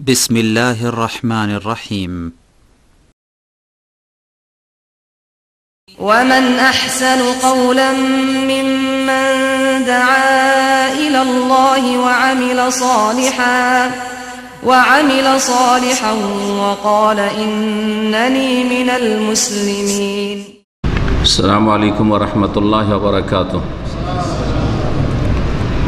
بسم الله الرحمن الرحيم. ومن أحسن قولا ممن دعا إلى الله وعمل صالحا وقال إنني من المسلمين. السلام عليكم ورحمة الله وبركاته.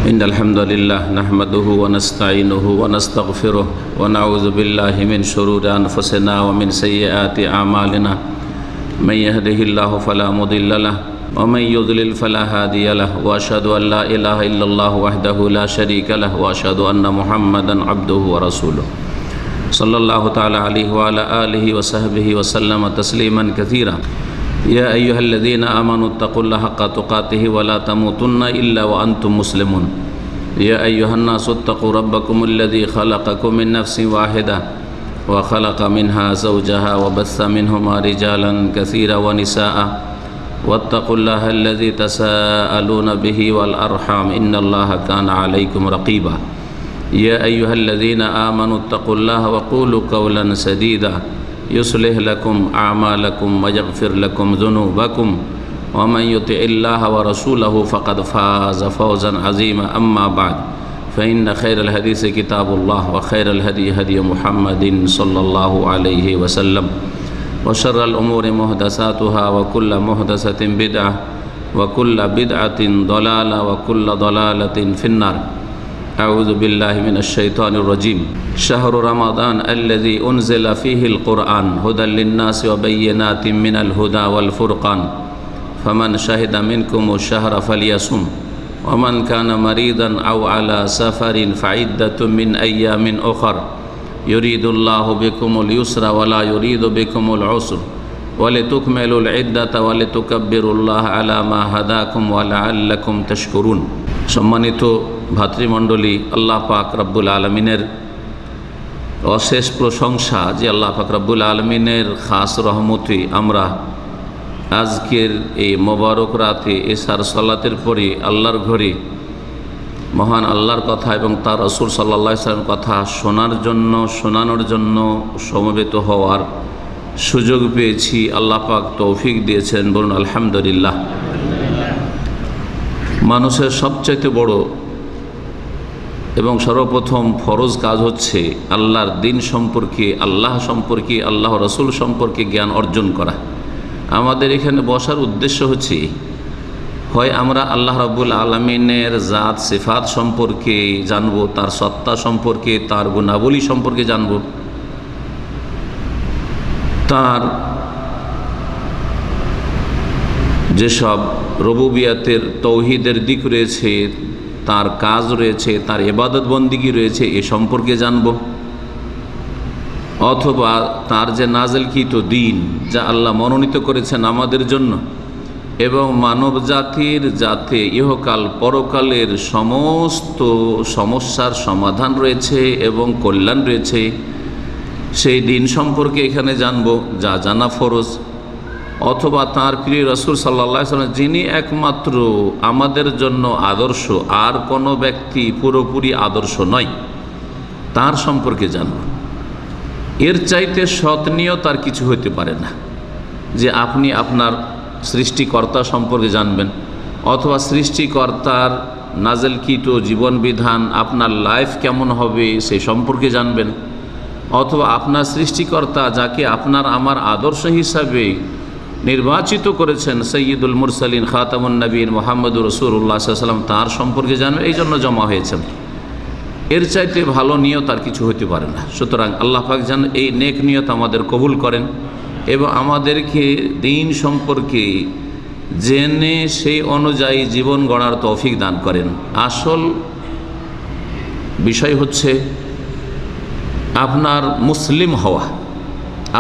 إن الحمد لله نحمده ونستعينه ونستغفره ونعوذ بالله من شرور أنفسنا ومن سيئات أعمالنا. من يهده الله فلا مضل له ومن يضلل فلا هادي له وأشهد أن لا إله إلا الله وحده لا شريك له وأشهد أن محمدا عبده ورسوله صلى الله تعالى عليه وعلى آله وصحبه وسلم تسليما كثيرا. يا أيها الذين آمنوا اتقوا الله حق تقاته ولا تموتن إلا وأنتم مسلمون. يا أيها الناس اتقوا ربكم الذي خلقكم من نفس واحدة وخلق منها زوجها وبث منهما رجالا كثيرا ونساء واتقوا الله الذي تساءلون به والأرحام إن الله كان عليكم رقيبا. يا أيها الذين آمنوا اتقوا الله وقولوا قولا سديدا يصلح لكم أعمالكم ويغفر لكم ذنوبكم ومن يطع الله ورسوله فقد فاز فوزا عظيما. أما بعد فإن خير الحديث كتاب الله وخير الهدي هدي محمد صلى الله عليه وسلم وشر الأمور محدثاتها وكل محدثة بدعة وكل بدعة ضلالة وكل ضلالة في النار. أعوذ بالله من الشيطان الرجيم. شهر رمضان الذي أنزل فيه القرآن هدى للناس وبينات من الهدى والفرقان فمن شهد منكم الشهر فليصم ومن كان مريضا أو على سفر فعدة من أيام أخر يريد الله بكم اليسر ولا يريد بكم العسر ولتكملوا العدة ولتكبروا الله على ما هداكم ولعلكم تشكرون. সম্মানিত ভাতৃমণ্ডলী, আল্লাহ পাক রব্বুল আলমিনের অশেষ প্রশংসা যে আল্লাহ পাক রব্বুল আলমিনের খাস রহমতে আমরা আজকের এই মোবারক রাতে এশার সালাতের পরে আল্লাহর ঘরে মহান আল্লাহর কথা এবং তার রাসূল সাল্লাল্লাহু আলাইহি ওয়াসাল্লামের কথা শোনানোর জন্য সমবেত হওয়ার সুযোগ পেয়েছি। আল্লাহ পাক তৌফিক দিয়েছেন, বলুন আলহামদুলিল্লাহ। মানুষের সবচাইতে বড় এবং সর্বপ্রথম ফরজ কাজ হচ্ছে আল্লাহর দ্বীন সম্পর্কে, আল্লাহ সম্পর্কে, আল্লাহ রাসূল সম্পর্কে জ্ঞান অর্জন করা। আমাদের এখানে বসার উদ্দেশ্য হচ্ছে হয় আমরা আল্লাহ রাব্বুল আলামিনের জাত সিফাত সম্পর্কে জানব, তার সত্তা সম্পর্কে, তার গুণাবলী সম্পর্কে জানব, তার যেসব রুবুবিয়াতের তৌহিদের দিক রয়েছে, তার কাজ রয়েছে, তার ইবাদত বন্দিগি রয়েছে, এ সম্পর্কে জানব, অথবা তার যে নাজিলকৃত দ্বীন যা আল্লাহ মনোনীত করেছেন আমাদের জন্য এবং মানব জাতির যাতে ইহকাল পরকালের সমস্ত সমস্যার সমাধান রয়েছে এবং কল্যাণ রয়েছে, সেই দ্বীন সম্পর্কে এখানে জানব, যা জানা ফরজ। অথবা তাঁর প্রিয় রাসূল সাল্লাল্লাহু আলাইহি ওয়াসাল্লাম যিনি একমাত্র আমাদের জন্য আদর্শ, আর কোনো ব্যক্তি পুরোপুরি আদর্শ নয়, তার সম্পর্কে জানব। এর চাইতে সৎনীয় তার কিছু হতে পারে না যে আপনি আপনার সৃষ্টিকর্তা সম্পর্কে জানবেন, অথবা সৃষ্টিকর্তার নাজিলকৃত জীবন বিধান, আপনার লাইফ কেমন হবে সে সম্পর্কে জানবেন, অথবা আপনার সৃষ্টিকর্তা যাকে আপনার আমার আদর্শ হিসাবে নির্বাচিত করেছেন সৈয়দুল মুরসালিন খাতামুন নবীন মুহাম্মদুর রাসূলুল্লাহ সাল্লাল্লাহু আলাইহি ওয়াসাল্লাম, তার সম্পর্কে জানবেন। এই জন্য জমা হয়েছেন। এর চাইতে ভালো নিয়ত আর কিছু হতে পারে না। সুতরাং আল্লাহ পাক যেন এই নেক নিয়ত আমাদের কবুল করেন এবং আমাদেরকে দ্বীন সম্পর্কে জেনে সেই অনুযায়ী জীবন গড়ার তৌফিক দান করেন। আসল বিষয় হচ্ছে আপনার মুসলিম হওয়া।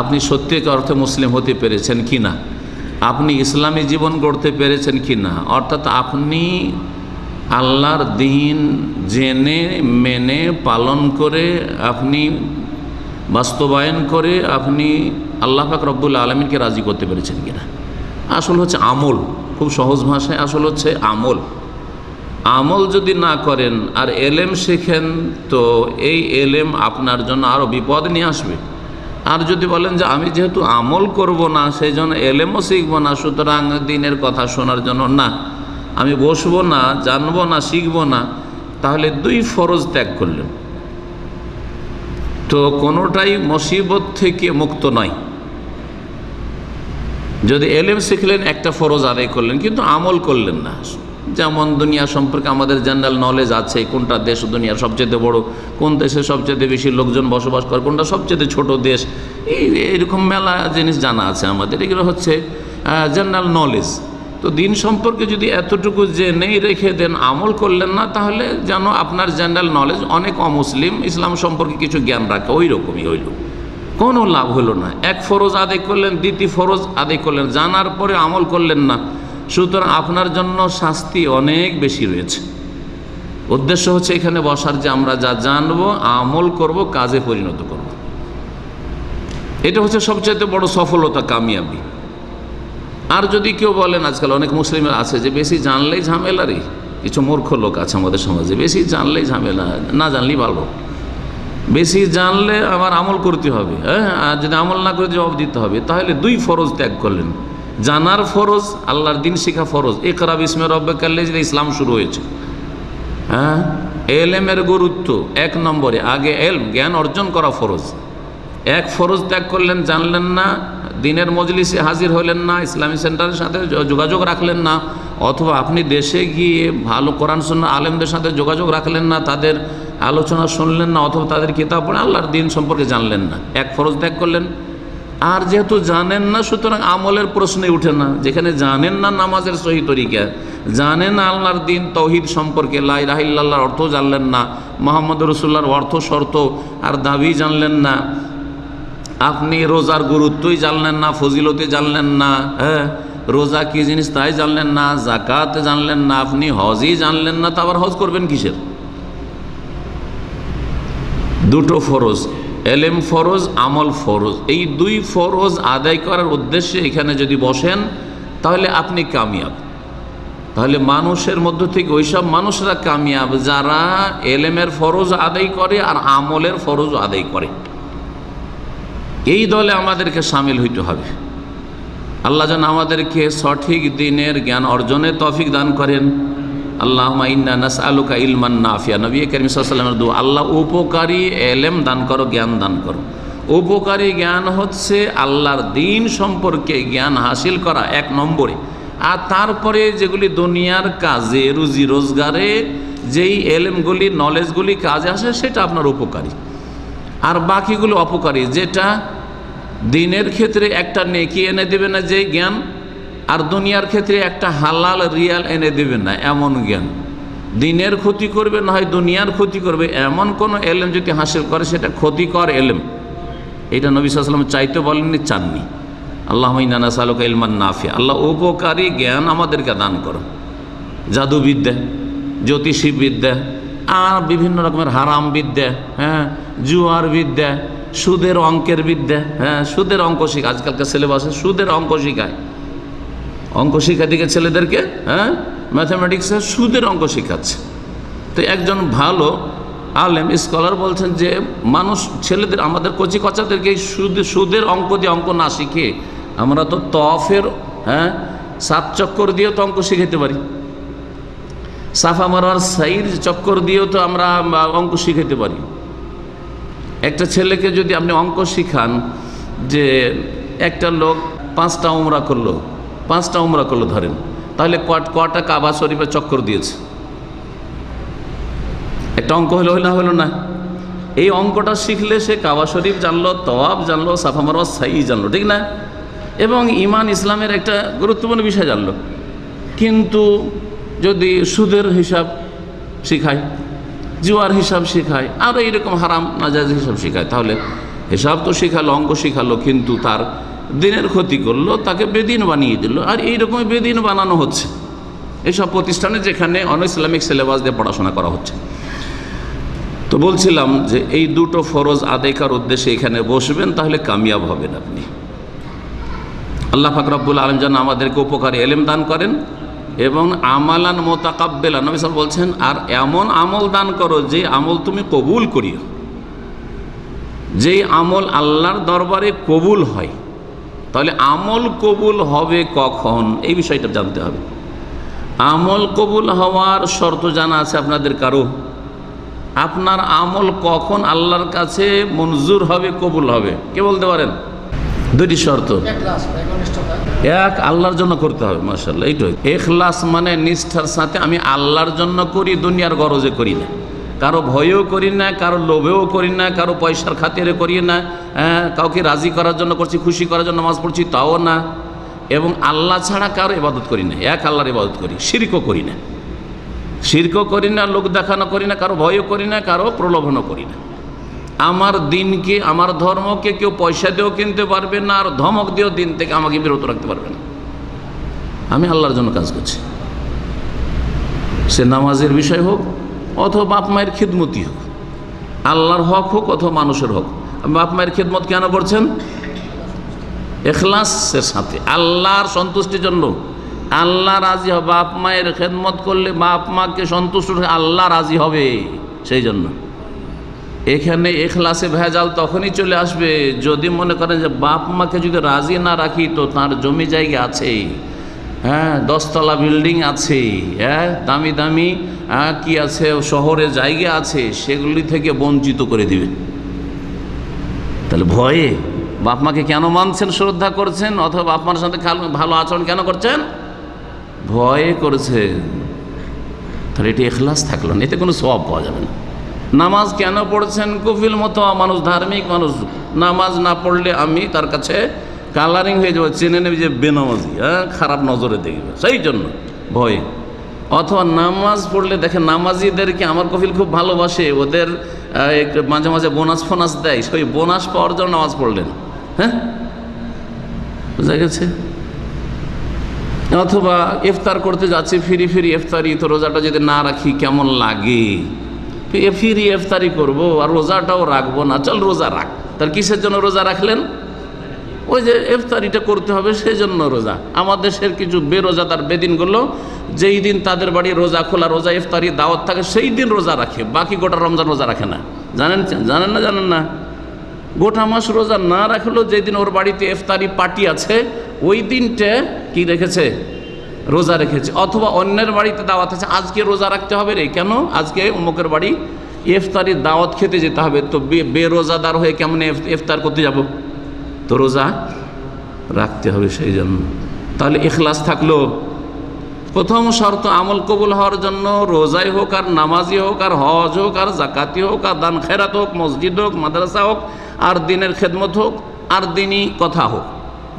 আপনি সত্যিকার অর্থে মুসলিম হতে পেরেছেন কি না, আপনি ইসলামী জীবন গড়তে পেরেছেন কি না, অর্থাৎ আপনি আল্লাহর দ্বীন জেনে মেনে পালন করে, আপনি বাস্তবায়ন করে আপনি আল্লাহ পাক রব্বুল আলামিনকে রাজি করতে পেরেছেন কিনা। আসল হচ্ছে আমল, খুব সহজ ভাষায় আসল হচ্ছে আমল। আমল যদি না করেন আর এলেম শেখেন, তো এই এলেম আপনার জন্য আরও বিপদ নিয়ে আসবে। আর যদি বলেন যে আমি যেহেতু আমল করব না, সেই জন্য এলেমও শিখব না, সুতরাং দিনের কথা শোনার জন্য না, আমি বসবো না, জানবো না, শিখব না, তাহলে দুই ফরজ ত্যাগ করলেন। তো কোনোটাই মুসিবত থেকে মুক্ত নয়। যদি এলেম শিখলেন, একটা ফরজ আদায় করলেন, কিন্তু আমল করলেন না। যেমন দুনিয়া সম্পর্কে আমাদের জেনারেল নলেজ আছে, কোনটা দেশ দুনিয়ার সবচেয়ে বড়, কোন দেশে সবচেয়ে বেশি লোকজন বসবাস করে, কোনটা সবচেয়ে ছোট দেশ, এইরকম মেলা জিনিস জানা আছে আমাদের। এগুলো হচ্ছে জেনারেল নলেজ। তো দিন সম্পর্কে যদি এতটুকু জেনেই রেখে দেন, আমল করলেন না, তাহলে যেন আপনার জেনারেল নলেজ অনেক অমুসলিম ইসলাম সম্পর্কে কিছু জ্ঞান রাখে, ওই রকমই হইল, কোনো লাভ হলো না। এক ফরজ আদায় করলেন, দ্বিতীয় ফরজ আদায় করলেন, জানার পরে আমল করলেন না, সুতরাং আপনার জন্য শাস্তি অনেক বেশি রয়েছে। উদ্দেশ্য হচ্ছে এখানে বসার যে আমরা যা জানবো, আমল করব, কাজে পরিণত করব। এটা হচ্ছে সবচেয়ে বড় সফলতা, কামিয়াবি। আর যদি কেউ বলেন, আজকাল অনেক মুসলিমের আছে যে বেশি জানলেই ঝামেলা রে, কিছু মূর্খ লোক আছে আমাদের সমাজে, বেশি জানলেই ঝামেলা, না জানলেই ভালো, বেশি জানলে আমার আমল করতে হবে, হ্যাঁ, আর যদি আমল না করে জবাব দিতে হবে। তাহলে দুই ফরজ ত্যাগ করলেন, জানার ফরজ, আল্লাহর দিন শিখা ফরজ। ইকরা বিস্মি রাব্বিকাল লাযী, ইসলাম শুরু হয়েছে। হ্যাঁ, এলেমের গুরুত্ব এক নম্বরে, আগে এলম, জ্ঞান অর্জন করা ফরজ। এক ফরজ ত্যাগ করলেন, জানলেন না, দিনের মজলিসে হাজির হলেন না, ইসলামী সেন্টারের সাথে যোগাযোগ রাখলেন না, অথবা আপনি দেশে গিয়ে ভালো কোরআন সুন্নাহ আলেমদের সাথে যোগাযোগ রাখলেন না, তাদের আলোচনা শুনলেন না, অথবা তাদের কিতাব পড়ে আল্লাহর দিন সম্পর্কে জানলেন না, এক ফরজ ত্যাগ করলেন। আর যেহেতু জানেন না, সুতরাং আমলের প্রশ্নে উঠে না। যেখানে জানেন না নামাজের সহি তরিকা, জানেন না আল্লাহর দিন তৌহিদ সম্পর্কে, লা ইলাহা ইল্লাল্লাহর অর্থ জানলেন না, মুহাম্মদ রাসূলুল্লাহর অর্থ, শর্ত আর দাবি জানলেন না, আপনি রোজার গুরুত্বই জানলেন না, ফজিলতে জানলেন না, হ্যাঁ, রোজা কি জিনিস তাই জানলেন না, যাকাত জানলেন না, আপনি হজই জানলেন না, তা আবার হজ করবেন কিসের? দুটো ফরজ, এলেম ফরজ, আমল ফরজ। এই দুই ফরজ আদায় করার উদ্দেশ্যে এখানে যদি বসেন, তাহলে আপনি কামিয়াব। তাহলে মানুষের মধ্য থেকে ওইসব মানুষরা কামিয়াব যারা এলেমের ফরজ আদায় করে আর আমলের ফরজ আদায় করে। এই দলে আমাদেরকে সামিল হইতে হবে। আল্লাহ যেন আমাদেরকে সঠিক দিনের জ্ঞান অর্জনের তৌফিক দান করেন। আল্লাহুম্মা ইন্না নাসআলুকা ইলমান নাফিয়া, নবী কারীম সাল্লাল্লাহু আলাইহি ওয়াসাল্লামের দোয়া, আল্লাহ উপকারী এলেম দান করো, জ্ঞান দান করো। উপকারী জ্ঞান হচ্ছে আল্লাহর দিন সম্পর্কে জ্ঞান হাসিল করা এক নম্বরে, আর তারপরে যেগুলি দুনিয়ার কাজে, রুজি রোজগারে যেই এলেমগুলি, নলেজগুলি কাজে আসে, সেটা আপনার উপকারী। আর বাকিগুলো অপকারী, যেটা দিনের ক্ষেত্রে একটা নেকি এনে দেবে না যে জ্ঞান, আর দুনিয়ার ক্ষেত্রে একটা হালাল রিয়াল এনে দেবে না এমন জ্ঞান, দিনের ক্ষতি করবে না হয় দুনিয়ার ক্ষতি করবে, এমন কোনো এলেম যদি হাসিল করে সেটা ক্ষতিকর এলেম। এটা নবী সাল্লাল্লাহু আলাইহি ওয়াসাল্লাম চাইতে বলেননি, চাননি। আল্লাহুম্মা ইন্না নাসআলুকা ইলমান নাফিয়া, আল্লাহ উপকারী জ্ঞান আমাদেরকে দান করো। জাদুবিদ্যা, জ্যোতিষীবিদ্যা, আর বিভিন্ন রকমের হারাম বিদ্যা, হ্যাঁ, জুয়ার বিদ্যা, সুদের অঙ্কের বিদ্যা, হ্যাঁ, সুদের অঙ্ক শিখা, আজকালকার সিলেবাসে সুদের অঙ্ক শিখায়, অঙ্ক শিখা দিকে ছেলেদেরকে, হ্যাঁ, ম্যাথামেটিক্সে সুদের অঙ্ক শেখাচ্ছে। তো একজন ভালো আলেম স্কলার বলছেন যে মানুষ, ছেলেদের, আমাদের কচি কচাদেরকে সুদের অঙ্ক দিয়ে অঙ্ক না শিখে আমরা তো তফের, হ্যাঁ, 7 চক্কর দিয়েও তো অঙ্ক শিখাতে পারি, সাফা মারওয়ার সাইর চক্কর দিয়েও তো আমরা অঙ্ক শিখাতে পারি। একটা ছেলেকে যদি আপনি অঙ্ক শিখান যে একটা লোক 5টা উমরা করলো ধরেন, তাহলে কটা কাবা শরীফের চক্কর দিয়েছে, একটা অঙ্ক হলো না। এই অঙ্কটা শিখলে সে কাবা শরীফ জানলো, তওয়াব জানলো, সাফা মারওয়া সাই জানলো, ঠিক না, এবং ঈমান ইসলামের একটা গুরুত্বপূর্ণ বিষয় জানলো। কিন্তু যদি সুদের হিসাব শিখায়, জুয়ার হিসাব শিখায়, আর এইরকম হারাম নাজায়েজ হিসাব শিখায়, তাহলে হিসাব তো শিখালো, অঙ্ক শিখালো, কিন্তু তার দিনের ক্ষতি করলো, তাকে বেদিন বানিয়ে দিল। আর এইরকম বেদিন বানানো হচ্ছে এইসব প্রতিষ্ঠানে, যেখানে অন ইসলামিক সিলেবাস দিয়ে পড়াশোনা করা হচ্ছে। তো বলছিলাম যে এই দুটো ফরজ আদায় করার উদ্দেশ্যে এখানে বসবেন, তাহলে কামিয়াব হবেন আপনি। আল্লাহ পাক রব্বুল আলামিন যেন আমাদেরকে উপকারী এলেম দান করেন, এবং আমালান মোতাকাব্বেলা, নবী সাল্লাল্লাহু আলাইহি ওয়াসাল্লাম বলছেন আর এমন আমল দান করো যে আমল তুমি কবুল করিও, যেই আমল আল্লাহর দরবারে কবুল হয়। তাহলে আমল কবুল হবে কখন, এই বিষয়টা জানতে হবে। আমল কবুল হওয়ার শর্ত জানা আছে আপনাদের কারো? আপনার আমল কখন আল্লাহর কাছে মঞ্জুর হবে, কবুল হবে, কে বলতে পারেন? দুটি শর্ত। এক, আল্লাহর জন্য করতে হবে। মাশাআল্লাহ, এইটাই ইখলাস, মানে নিষ্ঠার সাথে আমি আল্লাহর জন্য করি, দুনিয়ার গরজে করি না, কারো ভয়েও করি না, কারো লোভেও করি না, কারো পয়সার খাতিরে করি না, কাউকে রাজি করার জন্য করছি, খুশি করার জন্য নামাজ পড়ছি তাও না, এবং আল্লাহ ছাড়া কারো ইবাদত করি না, এক আল্লাহর ইবাদত করি, শিরকও করি না, শিরকও করি না, লোক দেখানো করি না, কারো ভয়ও করি না, কারো প্রলোভনও করি না। আমার দিনকে, আমার ধর্মকে কেউ পয়সা দিয়েও কিনতে পারবে না, আর ধমক দিয়েও দিন থেকে আমাকে বিরত রাখতে পারবে না। আমি আল্লাহর জন্য কাজ করছি, সে নামাজের বিষয় হোক অথবা বাপ মায়ের খিদমতি হোক, আল্লাহর হক হোক অথবা মানুষের হক। বাপ মায়ের খিদমত কেন করছেন? ইখলাসের সাথে, আল্লাহর সন্তুষ্টির জন্য, আল্লাহ রাজি হবে। বাপ মায়ের খেদমত করলে বাপ মাকে সন্তুষ্ট, আল্লাহ রাজি হবে, সেই জন্য। এখানে ইখলাসে ভেজাল তখনই চলে আসবে যদি মনে করেন যে বাপ মাকে যদি রাজি না রাখি তো তার জমি জায়গা আছে, হ্যাঁ, 10 তলা বিল্ডিং আছে, হ্যাঁ, দামি দামি কি আছে, শহরে জায়গা আছে, সেগুলি থেকে বঞ্চিত করে দিবেন। তাহলে ভয়ে বাপ মাকে কেন মানছেন, শ্রদ্ধা করছেন, অথবা বাপ মার সাথে ভালো আচরণ কেন করছেন? ভয়ে করেছেন। তাহলে এটি ইখলাস থাকলো না, এতে কোনো সওয়াব পাওয়া যাবে না। নামাজ কেন পড়ছেন? কফিল মতো মানুষ, ধার্মিক মানুষ, নামাজ না পড়লে আমি তার কাছে কালারিং হয়ে যাবো, চেনে নেবে যে বেনামাজি, হ্যাঁ, খারাপ নজরে দেখবে, সেই জন্য ভয়। অথবা নামাজ পড়লে দেখেন নামাজিদেরকে আমার কফিল খুব ভালোবাসে, ওদের মাঝে মাঝে বোনাস ফোনাস দেয়, সেই বোনাস পাওয়ার জন্য নামাজ পড়লেন, হ্যাঁ, বুঝা গেছে। অথবা ইফতার করতে যাচ্ছি, ফিরি ফিরি ইফতারি, তো রোজাটা যদি না রাখি কেমন লাগে, ফিরি ইফতারি করবো আর রোজাটাও রাখবো না, চল রোজা রাখ। তার কিসের জন্য রোজা রাখলেন? ওই যে ইফতারিটা করতে হবে সেই জন্য রোজা। আমার দেশের কিছু বেরোজাদার বেদিনগুলো যেই দিন তাদের বাড়ি রোজা খোলা, রোজা ইফতারি দাওয়াত থাকে, সেই দিন রোজা রাখে, বাকি গোটা রমজান রোজা রাখে না। জানেন না গোটা মাস রোজা না রাখলেও যেই দিন ওর বাড়িতে ইফতারি পার্টি আছে ওই দিনটা কি রেখেছে? রোজা রেখেছে। অথবা অন্যের বাড়িতে দাওয়াত আছে, আজকে রোজা রাখতে হবে রে, কেন? আজকে অমুকের বাড়ি ইফতারির দাওয়াত খেতে যেতে হবে, তো বেরোজাদার হয়ে কেমন ইফতার করতে যাব? তো রোজা রাখতে হবে সেই জন্য। তাহলে ইখলাস থাকলো। প্রথম শর্ত আমল কবুল হওয়ার জন্য, রোজাই হোক আর নামাজি হোক আর হজ হোক আর জাকাতি হোক আর দান খেরাত হোক, মসজিদ হোক, মাদ্রাসা হোক, আর দিনের খেদমত হোক, আর দিনই কথা হোক,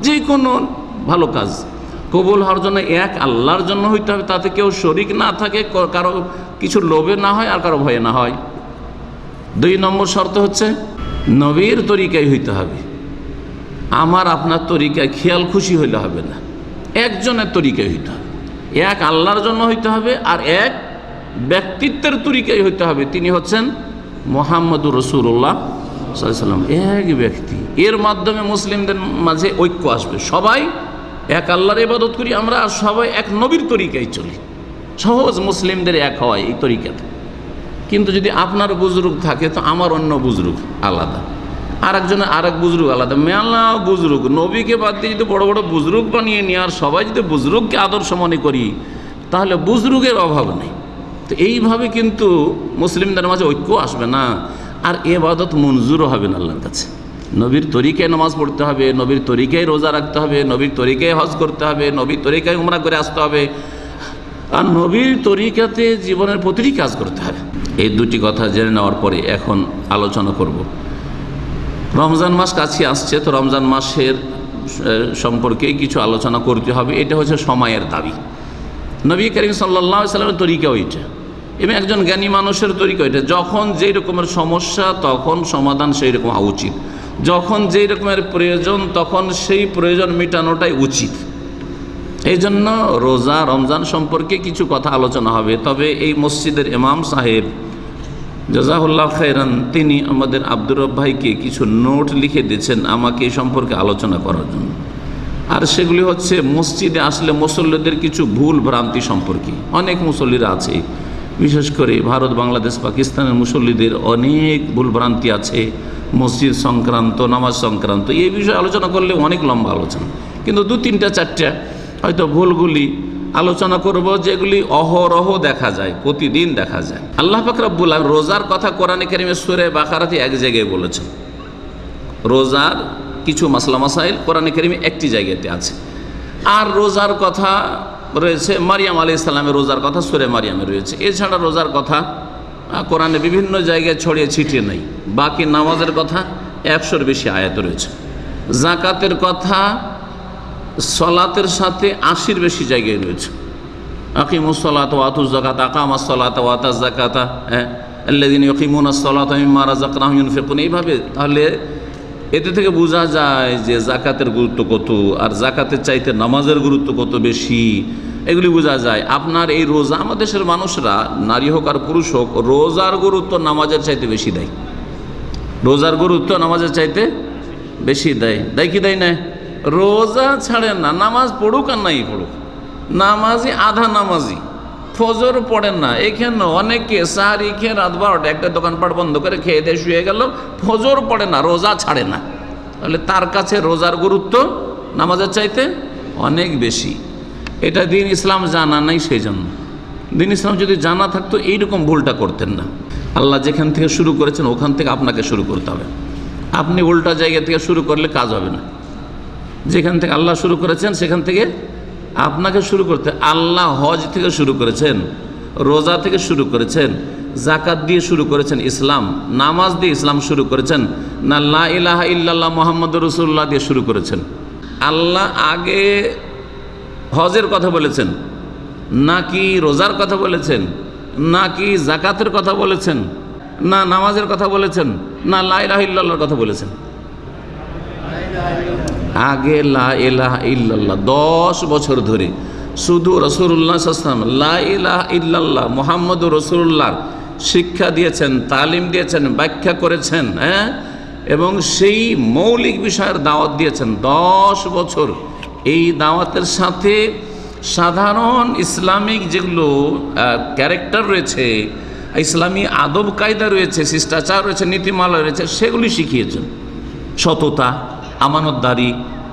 যে কোনো ভালো কাজ কবুল হওয়ার জন্য এক আল্লাহর জন্য হইতে হবে, তাতে কেউ শরিক না থাকে, কারো কিছু লোভে না হয় আর কারো ভয়ে না হয়। 2 নম্বর শর্ত হচ্ছে নবীর তরিকায় হইতে হবে। আমার আপনার তরিকায় খেয়াল খুশি হইলে হবে না, একজনের তরিকায় হইতে হবে, এক আল্লাহর জন্য হইতে হবে, আর এক ব্যক্তিত্বের তরিকায় হইতে হবে। তিনি হচ্ছেন মুহাম্মদুর রাসূলুল্লাহ সাল্লাল্লাহু আলাইহি ওয়াসাল্লাম, এক ব্যক্তি। এর মাধ্যমে মুসলিমদের মাঝে ঐক্য আসবে, সবাই এক আল্লাহর ইবাদত করি আমরা, আর সবাই এক নবীর তরিকায় চলি, সহজ মুসলিমদের এক হয় এই তরিকাতে। কিন্তু যদি আপনার বুজরুগ থাকে তো আমার অন্য বুজরুগ আলাদা, আর একজনের আরেক বুজরুগ আলাদা, মেলা বুজরুগ, নবীকে বাদ দিয়ে যদি বড় বড় বুজরুগ বানিয়ে নিয়ে আর সবাই যদি বুজরুগকে আদর্শ মনে করি তাহলে বুজরুগের অভাব নেই। তো এইভাবে কিন্তু মুসলিমদের মাঝে ঐক্য আসবে না, আর ইবাদত মঞ্জুরও হবে না আল্লাহর কাছে। নবীর তরিকায় নামাজ পড়তে হবে, নবীর তরিকায় রোজা রাখতে হবে, নবীর তরিকায় হজ করতে হবে, নবীর তরিকায় উমরা করে আসতে হবে, আর নবীর তরিকাতে জীবনের প্রতিটি কাজ করতে হবে। এই দুটি কথা জেনে নেওয়ার পরে এখন আলোচনা করব। রমজান মাস কাছে আসছে, তো রমজান মাসের সম্পর্কে কিছু আলোচনা করতে হবে। এটা হচ্ছে সময়ের দাবি। নবী করিম সাল্লাল্লাহু আলাইহি ওয়াসাল্লামের তরিকা ওইটা, এবং একজন জ্ঞানী মানুষের তরিকা ওইটা। যখন যেই রকমের সমস্যা তখন সমাধান সেই রকম হওয়া উচিত, যখন যেই রকমের প্রয়োজন তখন সেই প্রয়োজন মেটানোটাই উচিত। এই জন্য রোজা রমজান সম্পর্কে কিছু কথা আলোচনা হবে। তবে এই মসজিদের ইমাম সাহেব জাযাহুল্লাহ খায়রান, তিনি আমাদের আব্দুর রব ভাইকে কিছু নোট লিখে দিয়েছেন আমাকে এই সম্পর্কে আলোচনা করার জন্য। আর সেগুলি হচ্ছে মসজিদে আসলে মুসল্লিদের কিছু ভুল ভ্রান্তি সম্পর্কে। অনেক মুসল্লিরা আছে, বিশেষ করে ভারত, বাংলাদেশ, পাকিস্তানের মুসল্লিদের অনেক ভুল ভ্রান্তি আছে মসজিদ সংক্রান্ত, নামাজ সংক্রান্ত। এই বিষয়ে আলোচনা করলে অনেক লম্বা আলোচনা, কিন্তু 2-3টা 4টা হয়তো ভুলগুলি আলোচনা করব যেগুলি অহরহ দেখা যায়, প্রতিদিন দেখা যায়। আল্লাহ পাক রব্বুল আলামিন রোজার কথা কোরআনে কারিমে সূরা বাকারাতে এক জায়গায় বলেছেন। রোজার কিছু মাসলা মাসাইল কোরআনে কারিমে একটি জায়গাতে আছে। আর রোজার কথা রয়েছে মারিয়াম আলাইহিস সালামের রোজার কথা সূরা মারিয়ামে রয়েছে। এছাড়া রোজার কথা কোরআনে বিভিন্ন জায়গায় ছড়িয়ে ছিটিয়ে নেই। বাকি নামাজের কথা 100-র বেশি আয়াত রয়েছে। যাকাতের কথা সলাতের সাথে 80-র বেশি জায়গায় রয়েছে। আকিমুস সালাত ওয়া আতুজ যাকাত, আকামাস সালাত ওয়া আতাজ যাকাতা, আল্লাযীনা ইউকিমুনাস সালাতা মিম্মা রাযাকনাহুম ইউনফিকুন। এইভাবে তাহলে এতে থেকে বোঝা যায় যে যাকাতের গুরুত্ব কত, আর যাকাতের চাইতে নামাজের গুরুত্ব কত বেশি, এগুলি বোঝা যায়। আপনার এই রোজা, আমাদের দেশের মানুষরা নারী হোক আর পুরুষ হোক, রোজার গুরুত্ব নামাজের চাইতে বেশি দেয়। রোজার গুরুত্ব নামাজের চাইতে বেশি দেয়। দেয় কি দেয় না? রোজা ছাড়ে না, নামাজ পড়ুক আর নাই পড়ুক, নামাজি আধা নামাজি, ফজর পড়েন না। এখানে অনেকে সাহারি খেয়ে রাত 12টা একটা দোকানপাট বন্ধ করে খেয়ে দিয়ে শুয়ে গেল, ফজর পড়ে না, রোজা ছাড়ে না। তাহলে তার কাছে রোজার গুরুত্ব নামাজের চাইতে অনেক বেশি। এটা দিন ইসলাম জানা নাই, সেই জন্য। দিন ইসলাম যদি জানা থাকতো এইরকম ভুলটা করতেন না। আল্লাহ যেখান থেকে শুরু করেছেন ওখান থেকে আপনাকে শুরু করতে হবে। আপনি উল্টা জায়গা থেকে শুরু করলে কাজ হবে না। যেখান থেকে আল্লাহ শুরু করেছেন সেখান থেকে আপনাকে শুরু করতে। আল্লাহ হজ থেকে শুরু করেছেন, রোজা থেকে শুরু করেছেন, যাকাত দিয়ে শুরু করেছেন ইসলাম, নামাজ দিয়ে ইসলাম শুরু করেছেন না লা ইলাহা ইল্লাল্লাহ মুহাম্মাদুর রাসূলুল্লাহ দিয়ে শুরু করেছেন? আল্লাহ আগে হজের কথা বলেছেন, নাকি রোজার কথা বলেছেন, নাকি যাকাতের কথা বলেছেন, না নামাজের কথা বলেছেন, না লা ইলাহা ইল্লাল্লাহর কথা বলেছেন? আগে লা ইলাহা ইল্লাল্লাহ 10 বছর ধরে শুধু রাসূলুল্লাহ সাল্লাল্লাহু আলাইহি ওয়াসাল্লাম লা ইলাহা ইল্লাল্লাহ মুহাম্মাদুর রাসূলুল্লাহ শিক্ষা দিয়েছেন, তালিম দিয়েছেন, ব্যাখ্যা করেছেন, এবং সেই মৌলিক বিষয়ের দাওয়াত দিয়েছেন 10 বছর। এই দাওয়াতের সাথে সাধারণ ইসলামিক যেগুলো ক্যারেক্টার রয়েছে, ইসলামী আদব কায়দা রয়েছে, শিষ্টাচার রয়েছে, নীতিমালা রয়েছে, সেগুলি শিখিয়েছেন। সততা, আমানতদারি,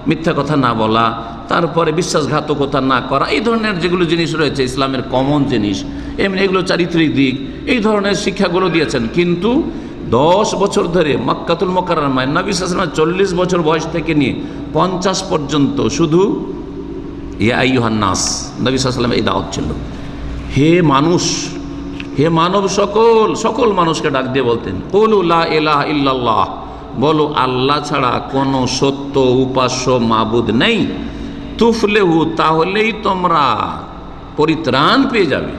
মিথ্যা কথা না বলা, তারপরে বিশ্বাসঘাতকতা না করা, এই ধরনের যেগুলো জিনিস রয়েছে ইসলামের কমন জিনিস, এমনি এগুলো চারিত্রিক দিক, এই ধরনের শিক্ষাগুলো দিয়েছেন। কিন্তু 10 বছর ধরে মক্কাতুল মুকাররমায় নবী সাল্লাল্লাহু আলাইহি ওয়াসাল্লাম 40 বছর বয়স থেকে নিয়ে 50 পর্যন্ত শুধু ইয়া আইয়ুহান নাস, নবী সাল্লাল্লাহু আলাইহি ওয়াসাল্লাম এই দাওয়াত ছিল। হে মানুষ, হে মানব, সকল মানুষকে ডাক দিয়ে বলতেন কুলু লা ইলাহা ইল্লাল্লাহ, বলো আল্লাহ ছাড়া কোনো সত্য উপাস্য মাবুদ নেই। তুফলেহু, তাহলেই তোমরা পরিত্রাণ পেয়ে যাবে,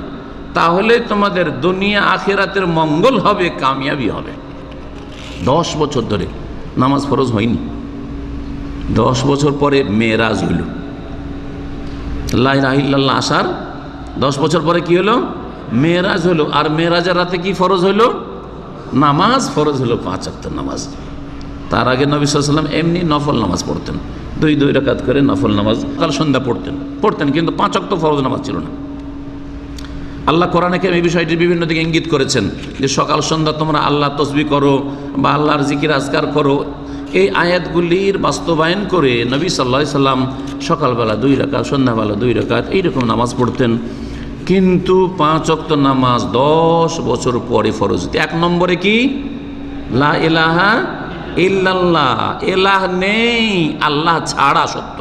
তাহলে তোমাদের দুনিয়া আখিরাতের মঙ্গল হবে, কামিয়াবি হবে। 10 বছর ধরে নামাজ ফরজ হয়নি। 10 বছর পরে মেরাজ হইল, লা ইলাহা ইল্লাল্লাহ আসার 10 বছর পরে কি হলো? মেরাজ হলো। আর মেরাজের রাতে কি ফরজ হইল? নামাজ ফরজ হলো, 5 ওয়াক্ত নামাজ। তার আগে নবী সাল্লাল্লাহু আলাইহি ওয়াসাল্লাম এমনি নফল নামাজ পড়তেন, 2 রাকাত করে নফল নামাজ কাল সন্ধ্যা পড়তেন, কিন্তু 5 ওয়াক্ত ফরজ নামাজ ছিল না। আল্লাহ কোরআনে কারিমে এই বিষয়টি বিভিন্ন দিকে ইঙ্গিত করেছেন যে সকাল সন্ধ্যা তোমরা আল্লাহ তসবিহ করো বা আল্লাহর জিকির আজকার করো। এই আয়াতগুলির বাস্তবায়ন করে নবী সাল্লাল্লাহু আলাইহি ওয়াসাল্লাম সকালবেলা 2 রাকাত, সন্ধ্যাবেলা 2 রাকাত এইরকম নামাজ পড়তেন। কিন্তু 5 ওয়াক্ত নামাজ 10 বছর পরে ফরজ। 1 নম্বরে কি? লা ইলাহা ইল্লাল্লাহ, এলাহ নেই আল্লাহ ছাড়া সত্য।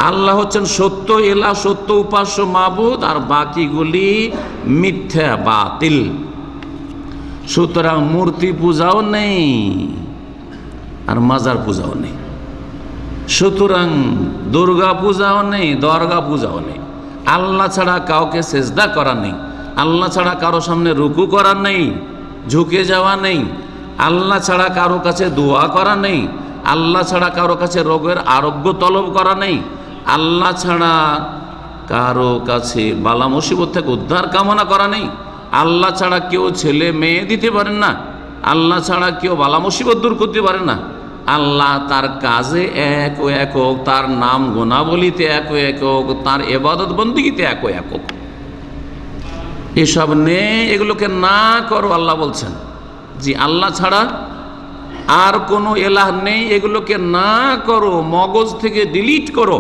আল্লাহ হচ্ছেন সত্য এলাহ, সত্য উপাস্য মাবুদ, আর বাকিগুলি মিথ্যা বাতিল। সুতরাং মূর্তি পূজাও নেই আর মাজার পূজাও নেই, সুতরাং দুর্গা পূজাও নেই, দরগা পূজাও নেই। আল্লাহ ছাড়া কাউকে সেজদা করা নেই, আল্লাহ ছাড়া কারো সামনে রুকু করা নেই, ঝুঁকে যাওয়া নেই, আল্লাহ ছাড়া কারো কাছে দোয়া করা নেই, আল্লাহ ছাড়া কারো কাছে রোগের আরোগ্য তলব করা নেই, আল্লাহ ছাড়া কারো কাছে বালা মুসিবত থেকে উদ্ধার কামনা করা নেই, আল্লাহ ছাড়া কেউ ছেলে মেয়ে দিতে পারেন না, আল্লাহ ছাড়া কেউ বালা মুসিবত দূর করতে পারে না, আল্লাহ তার কাজে এক ও একক, তার নাম গুণাবলীতে এক ও একক, তার ইবাদত বন্দেগীতে এক ও একক। এসব নেই, এগুলোকে না করো আল্লাহ বলছেন। জি, আল্লাহ ছাড়া আর কোনো এলাহ নেই, এগুলোকে না করো, মগজ থেকে ডিলিট করো,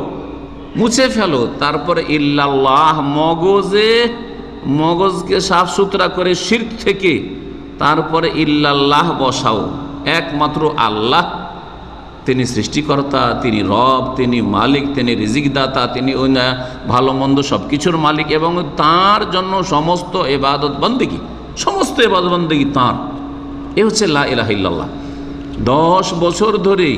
মুছে ফেলো। তারপরে ইল্লাল্লাহ, মগজকে সাফ সুতরা করে শিরক থেকে তারপরে ইল্লাল্লাহ বসাও। একমাত্র আল্লাহ, তিনি সৃষ্টিকর্তা, তিনি রব, তিনি মালিক, তিনি রিজিকদাতা, তিনি ভালো মন্দ সব কিছুর মালিক, এবং তার জন্য সমস্ত ইবাদত বন্দেগী তাঁর। এ হচ্ছে লা ইলাহা ইল্লাল্লাহ। 10 বছর ধরে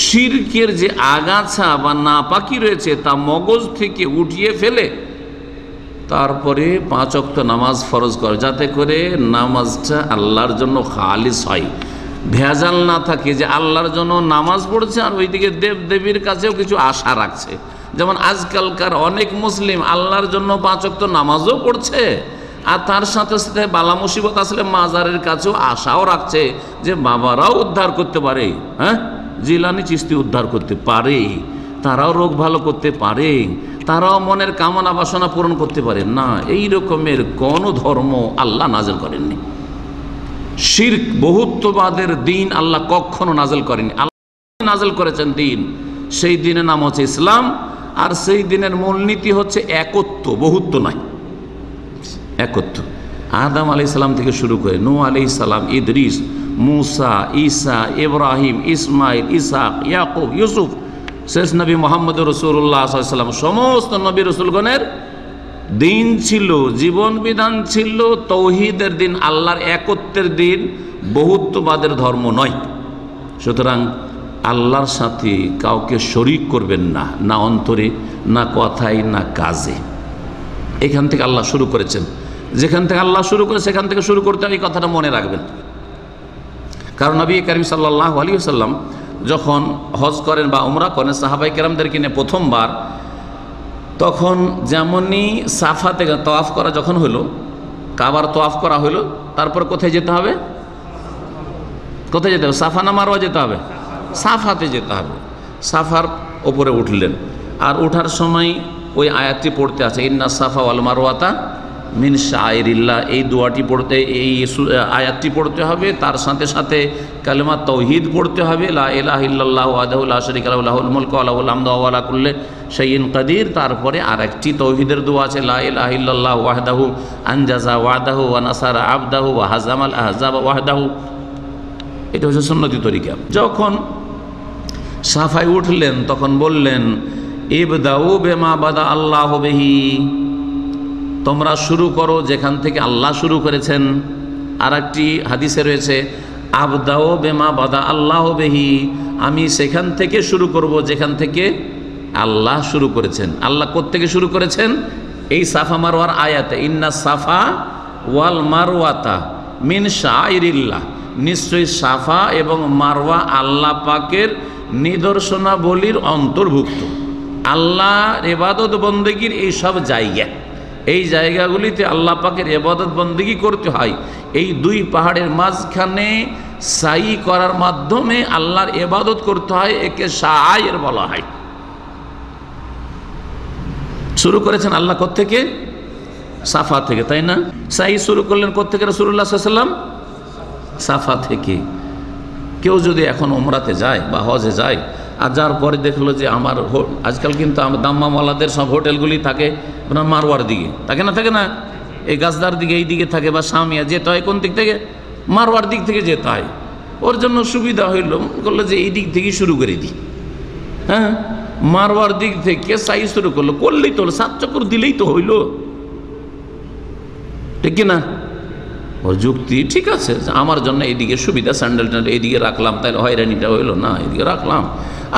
শিরকের যে আগাছা বা নাপাকি রয়েছে তা মগজ থেকে উঠিয়ে ফেলে তারপরে 5 ওয়াক্ত নামাজ ফরজ করে, যাতে করে নামাজটা আল্লাহর জন্য খালিস হয়, ভেজাল না থাকে যে আল্লাহর জন্য নামাজ পড়ছে আর ওইদিকে দেব দেবীর কাছেও কিছু আশা রাখছে। যেমন আজকালকার অনেক মুসলিম আল্লাহর জন্য 5 ওয়াক্ত নামাজও পড়ছে আর তার সাথে সাথে বালা মুসিবত আসলে মাজারের কাছেও আশাও রাখছে যে বাবারাও উদ্ধার করতে পারে, হ্যাঁ, জিলানি চিশতি উদ্ধার করতে পারে, তারাও রোগ ভালো করতে পারে, তারাও মনের কামনা বাসনা পূরণ করতে পারে। না, এই রকমের কোন ধর্ম আল্লাহ নাযিল করেননি। শিরক, বহুত্ববাদের দিন আল্লাহ কখনো নাযিল করেনি। আল্লাহ নাযিল করেছেন দিন, সেই দিনের নাম হচ্ছে ইসলাম, আর সেই দিনের মূলনীতি হচ্ছে একত্ব, বহুত্ব নয়, একত্ব। আদম আলাইহিস সালাম থেকে শুরু করে নূহ আলাইহিস সালাম, ইদ্রিস, মুসা, ঈসা, ইব্রাহিম, ইসমাইল, ইসহাক, ইয়াকুব, ইউসুফ, শেষ নবী মুহাম্মদ রাসূলুল্লাহ সাল্লাল্লাহু আলাইহি ওয়াসাল্লাম, সমস্ত নবী রাসূলগণের দিন ছিল, জীবন বিধান ছিল তৌহিদের দিন, আল্লাহর একত্বের দিন, বহুত্ববাদের ধর্ম নয়। সুতরাং আল্লাহর সাথে কাউকে শরীক করবেন না, না অন্তরে, না কথায়, না কাজে। এখান থেকে আল্লাহ শুরু করেছেন। যেখান থেকে আল্লাহ শুরু করে সেখান থেকে শুরু করতে হবে, এই কথাটা মনে রাখবেন। কারণ নবী করিম সাল্লাল্লাহু আলাইহি ওয়াসাল্লাম যখন হজ করেন বা উমরা করেন সাহাবায়ে কেরামদেরকে নিয়ে প্রথমবার, তখন যেমনই সাফা থেকে তওয়াফ করা যখন হলো, কাবার তওয়াফ করা হলো, তারপর কোথায় যেতে হবে? কোথায় যেতে হবে? সাফা না মারওয়া যেতে হবে? সাফাতে যেতে হবে। সাফার ওপরে উঠলেন, আর ওঠার সময় ওই আয়াতটি পড়তে আছে, ইন্না সাফা ওয়াল মারওয়াতা মিন শাআইরিল্লাহ। এই দোয়াটি পড়তে, এই আয়াতটি পড়তে হবে, তার সাথে সাথে কালেমা তাওহীদ পড়তে হবে, লা ইলাহা ইল্লাল্লাহু ওয়াহদাহু লা শারীকা লাহু লাহুল মুলকু ওয়া লাহুল হামদু ওয়া হুয়া আলা কুল্লি শাইইন কাদির। তারপরে আরেকটি তাওহীদের দোয়া আছে, লা ইলাহা ইল্লাল্লাহু ওয়াহদাহু আনজাযা ওয়াদাহু ওয়া নাসারা আবদাহু ওয়া হাজামাল আহজাব ওয়াহদাহু। এটা হচ্ছে সুন্নতি তরিকা। যখন সাফায় উঠলেন তখন বললেন, ইবদাউ বিমা বাদা আল্লাহু বিহি, তোমরা শুরু করো যেখান থেকে আল্লাহ শুরু করেছেন। আর একটি হাদিসে রয়েছে, আবদাও বেমা বাদা আল্লাহ বেহি, আমি সেখান থেকে শুরু করব যেখান থেকে আল্লাহ শুরু করেছেন। আল্লাহ কোত্থেকে শুরু করেছেন? এই সাফা মারওয়ার আয়াতে, ইন্না সাফা ওয়াল মারওয়াতা মিন শাআইরিল্লাহ, নিশ্চয়ই সাফা এবং মারওয়া আল্লাহ পাকের নিদর্শনাবলীর অন্তর্ভুক্ত। আল্লাহর ইবাদত বন্দেগীর এই সব জায়গা, এই জায়গাগুলিতে আল্লাহ পাকের ইবাদত বন্দেগী করতে হয়। এই দুই পাহাড়ের মাঝখানে সাই করার মাধ্যমে আল্লাহর ইবাদত করতে হয়, একে শাআইর বলা হয়। শুরু করেছেন আল্লাহ কোত্থেকে? সাফা থেকে, তাই না? সাই শুরু করলেন কোত্থেকে? রাসূলুল্লাহ সাল্লাল্লাহু আলাইহি ওয়াসাল্লাম সাফা থেকে। কেউ যদি এখন উমরাতে যায় বা হজে যায়, আর যার পরে দেখলো যে আমার আজকাল কিন্তু দাম্মামওয়ালাদের সব হোটেলগুলি থাকে আপনার মারওয়ার দিকে, থাকে না? থাকে না? এই গাছদার দিকে, এই দিকে থাকে, বা সামিয়া যেতে হয় কোন দিক থেকে? মারওয়ার দিক থেকে যেতে হয়। ওর জন্য সুবিধা হইল, বললো যে এই দিক থেকেই শুরু করে দিই। হ্যাঁ, মারওয়ার দিক থেকে সাই শুরু করলো, করলেই তো হলো, 7 চক্কর দিলেই তো হইল, ঠিক কিনা? ওর যুক্তি ঠিক আছে, আমার জন্য এইদিকে সুবিধা, স্যান্ডেল ট্যান্ডেল এইদিকে রাখলাম, তাহলে হয়রানিটা হইলো না, এইদিকে রাখলাম।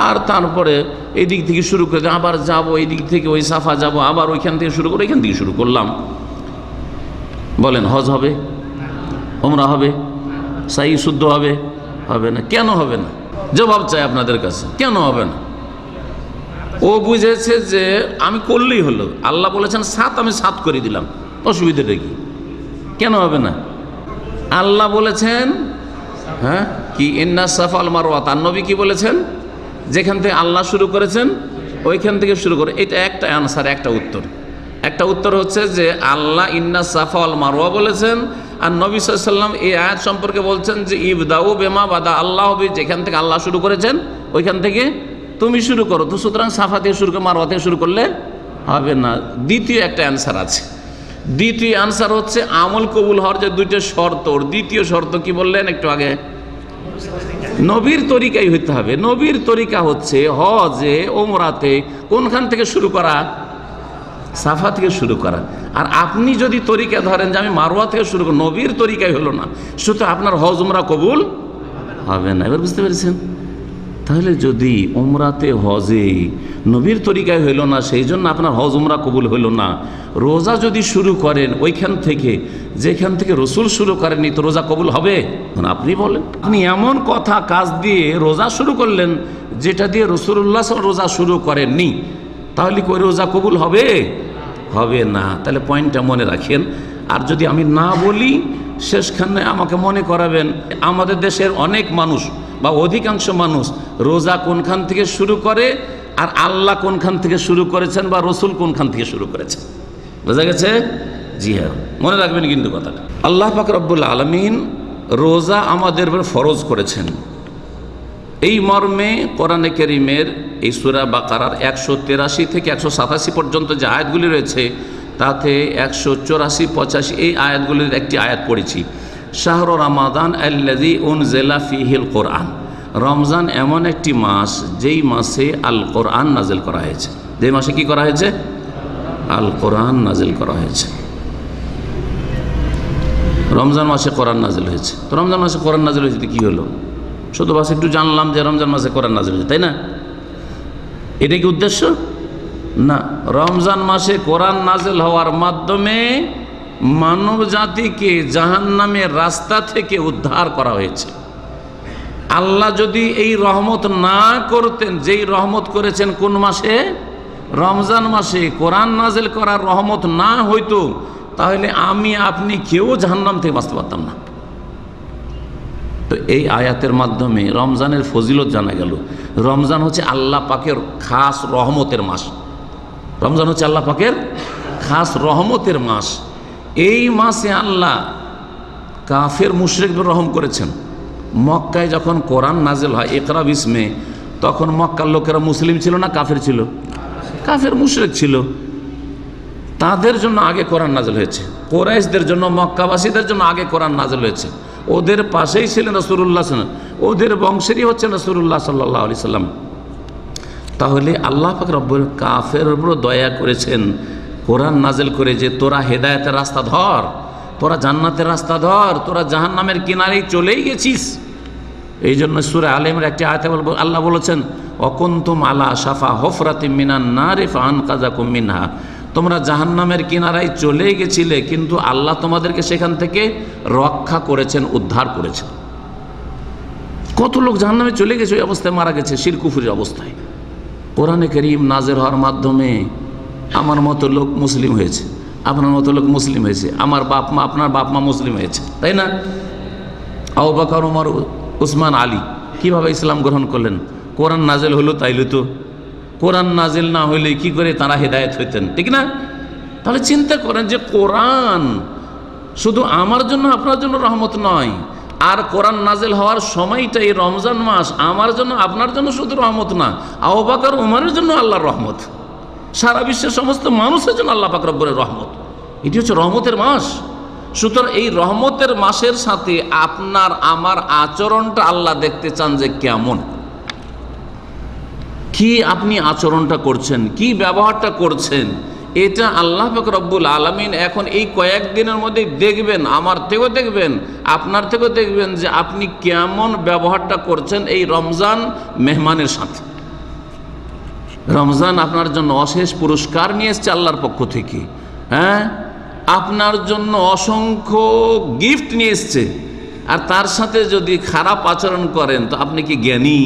আর তারপরে এই দিক থেকে শুরু করে আবার যাব, এই দিক থেকে ওই সাফা যাব, আবার ওইখান থেকে শুরু করে এখান থেকে শুরু করলাম। বলেন হজ হবে? উমরা হবে? সাই শুদ্ধ হবে? হবে না। কেন হবে না? জবাব চাই আপনাদের কাছে, কেন হবে না? ও বুঝেছে যে আমি করলেই হলো, আল্লাহ বলেছেন 7, আমি 7 করে দিলাম, অসুবিধাটা কি? কেন হবে না? আল্লাহ বলেছেন হ্যাঁ কি ইন্না সাফা ওয়াল মারওয়া, তার নবী কি বলেছেন? যেখান থেকে আল্লাহ শুরু করেছেন ওইখান থেকে শুরু করে। এটা একটা অ্যান্সার, একটা উত্তর। একটা উত্তর হচ্ছে যে আল্লাহ ইন্না সাফা ওয়াল মারওয়া বলেছেন, আর নবী সাল্লাল্লাহু আলাইহি ওয়াসাল্লাম এই আয়াত সম্পর্কে বলছেন যে ইবদাউ বিমা বাদা আল্লাহ, যেখান থেকে আল্লাহ শুরু করেছেন ওইখান থেকে তুমি শুরু করো। তো সুতরাং সাফা থেকে শুরু করে মারওয়া থেকে শুরু করলে হবে না। দ্বিতীয় একটা অ্যান্সার আছে। দ্বিতীয় অ্যান্সার হচ্ছে আমল কবুল হওয়ার যে দুইটা শর্ত, দ্বিতীয় শর্ত কি বললেন একটু আগে? নবীর তরিকাই হইতে হবে। নবীর তরিকা হচ্ছে হজে ওমরাতে কোনখান থেকে শুরু করা? সাফা থেকে শুরু করা। আর আপনি যদি তরিকা ধরেন যে আমি মারওয়া থেকে শুরু করি, নবীর তরিকাই হলো না, সুতরাং আপনার হজ উমরা কবুল হবে না। এবার বুঝতে পেরেছেন? তাহলে যদি উমরাতে হজে নবীর তরিকায় হইল না, সেই জন্য আপনার হজ উমরা কবুল হইল না। রোজা যদি শুরু করেন ওইখান থেকে যেখান থেকে রসুল শুরু করেননি, তো রোজা কবুল হবে? আপনি বলেন, আপনি এমন কথা কাজ দিয়ে রোজা শুরু করলেন যেটা দিয়ে রাসূলুল্লাহ রোজা শুরু করেননি, তাহলে কি রোজা কবুল হবে? হবে না। তাহলে পয়েন্টটা মনে রাখেন। আর যদি আমি না বলি, শেষখানে আমাকে মনে করাবেন আমাদের দেশের অনেক মানুষ বা অধিকাংশ মানুষ রোজা কোনখান থেকে শুরু করে আর আল্লাহ কোনখান থেকে শুরু করেছেন বা রসুল কোনখান থেকে শুরু করেছেন। বোঝা গেছে? জি হ্যাঁ, মনে রাখবেন কিন্তু কথাটা। আল্লাহ পাক রব্বুল আলামিন রোজা আমাদের উপর ফরজ করেছেন। এই মর্মে কোরআনে কারীমের এই সূরা বাকারার 183 থেকে 187 পর্যন্ত যে আয়াতগুলি রয়েছে, তাতে 184, 85 এই আয়াতগুলির একটি আয়াত পড়েছি। শাহরু রমাদান আল্লাযী উনজিলা ফীহিল কোরআন, রমজান এমন একটি মাস যেই মাসে আল কোরআন নাজিল করা হয়েছে। যে মাসে কি করা হয়েছে? আল কোরআন নাজিল করা হয়েছে। রমজান মাসে কোরআন নাজিল হয়েছে। তো রমজান মাসে কোরআন নাজিল হয়েছে কি হলো? শুধু বাস একটু জানলাম যে রমজান মাসে কোরআন নাজিল হয়েছে, তাই না? এটা কি উদ্দেশ্য? না, রমজান মাসে কোরআন নাজিল হওয়ার মাধ্যমে মানব জাতিকে জাহান্নামের রাস্তা থেকে উদ্ধার করা হয়েছে। আল্লাহ যদি এই রহমত না করতেন, যেই রহমত করেছেন কোন মাসে? রমজান মাসে। কোরআন নাজিল করার রহমত না হইতো, তাহলে আমি আপনি কেউ জাহান্নাম থেকে বাঁচতে পারতাম না। তো এই আয়াতের মাধ্যমে রমজানের ফজিলত জানা গেল। রমজান হচ্ছে আল্লাহ পাকের খাস রহমতের মাস। রমজান হচ্ছে আল্লাহ পাকের খাস রহমতের মাস। এই মাসে আল্লাহ কাফের মুশরিকদের রহম করেছেন। মক্কায় যখন কোরআন নাজিল হয় ইকরা বিসমে, তখন মক্কার লোকেরা মুসলিম ছিল না কাফের ছিল? কাফের মুশরিক ছিল। তাদের জন্য আগে কোরআন নাজিল হয়েছে। কুরাইশদের জন্য, মক্কাবাসীদের জন্য আগে কোরআন নাজিল হয়েছে। ওদের পাশেই ছিলেন রাসূলুল্লাহ সাল্লাল্লাহু আলাইহি ওয়াসাল্লাম, ওদের বংশেরই হচ্ছেন রাসূলুল্লাহ সাল্লাল্লাহু আলাইহি সাল্লাম। তাহলে আল্লাহ পাক রব্বুল কাফের উপর দয়া করেছেন কোরআন নাজিল করে, যে তোরা হেদায়েতের রাস্তা ধর, তোরা জান্নাতের রাস্তা ধর, তোরা জাহান্নামের কিনারেই চলেই গেছিস। এই জন্য সূরা আলে ইমরানের একটি আয়াতে আল্লাহ বলেছেন, অকুনতুম আলা শাফা হুফরাতিম মিনান নারি ফাআনকাযাকুম মিনহা, তোমরা জাহান্নামের কিনারায় চলে গেছিলে, কিন্তু আল্লাহ তোমাদেরকে সেখান থেকে রক্ষা করেছেন, উদ্ধার করেছেন। কত লোক জাহান্নামে চলে গেছে, ওই অবস্থায় মারা গেছে শিরক কুফরির অবস্থায়। কোরআনে কারীম নাজিল হওয়ার মাধ্যমে আমার মতো লোক মুসলিম হয়েছে, আপনার মতো লোক মুসলিম হয়েছে, আমার বাপ মা, আপনার বাপ মা মুসলিম হয়েছে, তাই না? আবু বকর, ওমর, উসমান, আলী কিভাবে ইসলাম গ্রহণ করলেন? কোরআন নাজিল হলো তাইলে তো। কোরআন নাজিল না হইলে কি করে তারা হেদায়েত হইতেন, ঠিক না? তাহলে চিন্তা করেন যে কোরআন শুধু আমার জন্য আপনার জন্য রহমত নয়, আর কোরআন নাজিল হওয়ার সময়টা এই রমজান মাস আমার জন্য আপনার জন্য শুধু রহমত না, আবু বকর ওমরের জন্য আল্লাহর রহমত, সারা বিশ্বের সমস্ত মানুষের জন্য আল্লাহ পাক রব্বুলের রহমত। এটি হচ্ছে রহমতের মাস। সুতরাং এই রহমতের মাসের সাথে আপনার আমার আচরণটা আল্লাহ দেখতে চান যে কেমন, কি আপনি আচরণটা করছেন, কি ব্যবহারটা করছেন, এটা আল্লাহ পাক রব্বুল আলামিন এখন এই কয়েকদিনের মধ্যে দেখবেন, আমার থেকেও দেখবেন, আপনার থেকেও দেখবেন যে আপনি কেমন ব্যবহারটা করছেন এই রমজান মেহমানের সাথে। রমজান আপনার জন্য অশেষ পুরস্কার নিয়ে এসছে আল্লাহর পক্ষ থেকে। হ্যাঁ, আপনার জন্য অসংখ্য গিফট নিয়ে এসছে, আর তার সাথে যদি খারাপ আচরণ করেন তো আপনি কি জ্ঞানী?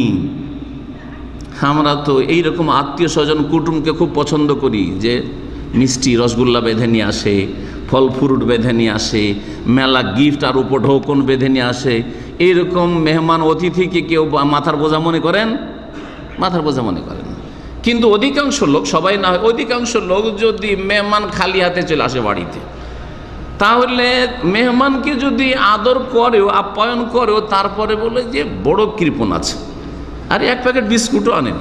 আমরা তো এইরকম আত্মীয় স্বজন কুটুমকে খুব পছন্দ করি, যে মিষ্টি রসগোল্লা বেঁধে নিয়ে আসে, ফল ফ্রুট বেঁধে নিয়ে আসে, মেলা গিফট আর উপঢৌকন বেঁধে নিয়ে আসে, এইরকম মেহমান অতিথিকে কেউ মাথার বোঝা মনে করেন? মাথার বোঝা মনে করেন। কিন্তু অধিকাংশ লোক, সবাই না হয়, অধিকাংশ লোক যদি মেহমান খালি হাতে চলে আসে বাড়িতে, তাহলে মেহমানকে যদি আদর করেও, আপ্যায়ন করেও, তারপরে বলে যে বড় কৃপণ আছে, আর এক প্যাকেট বিস্কুটও আনেন।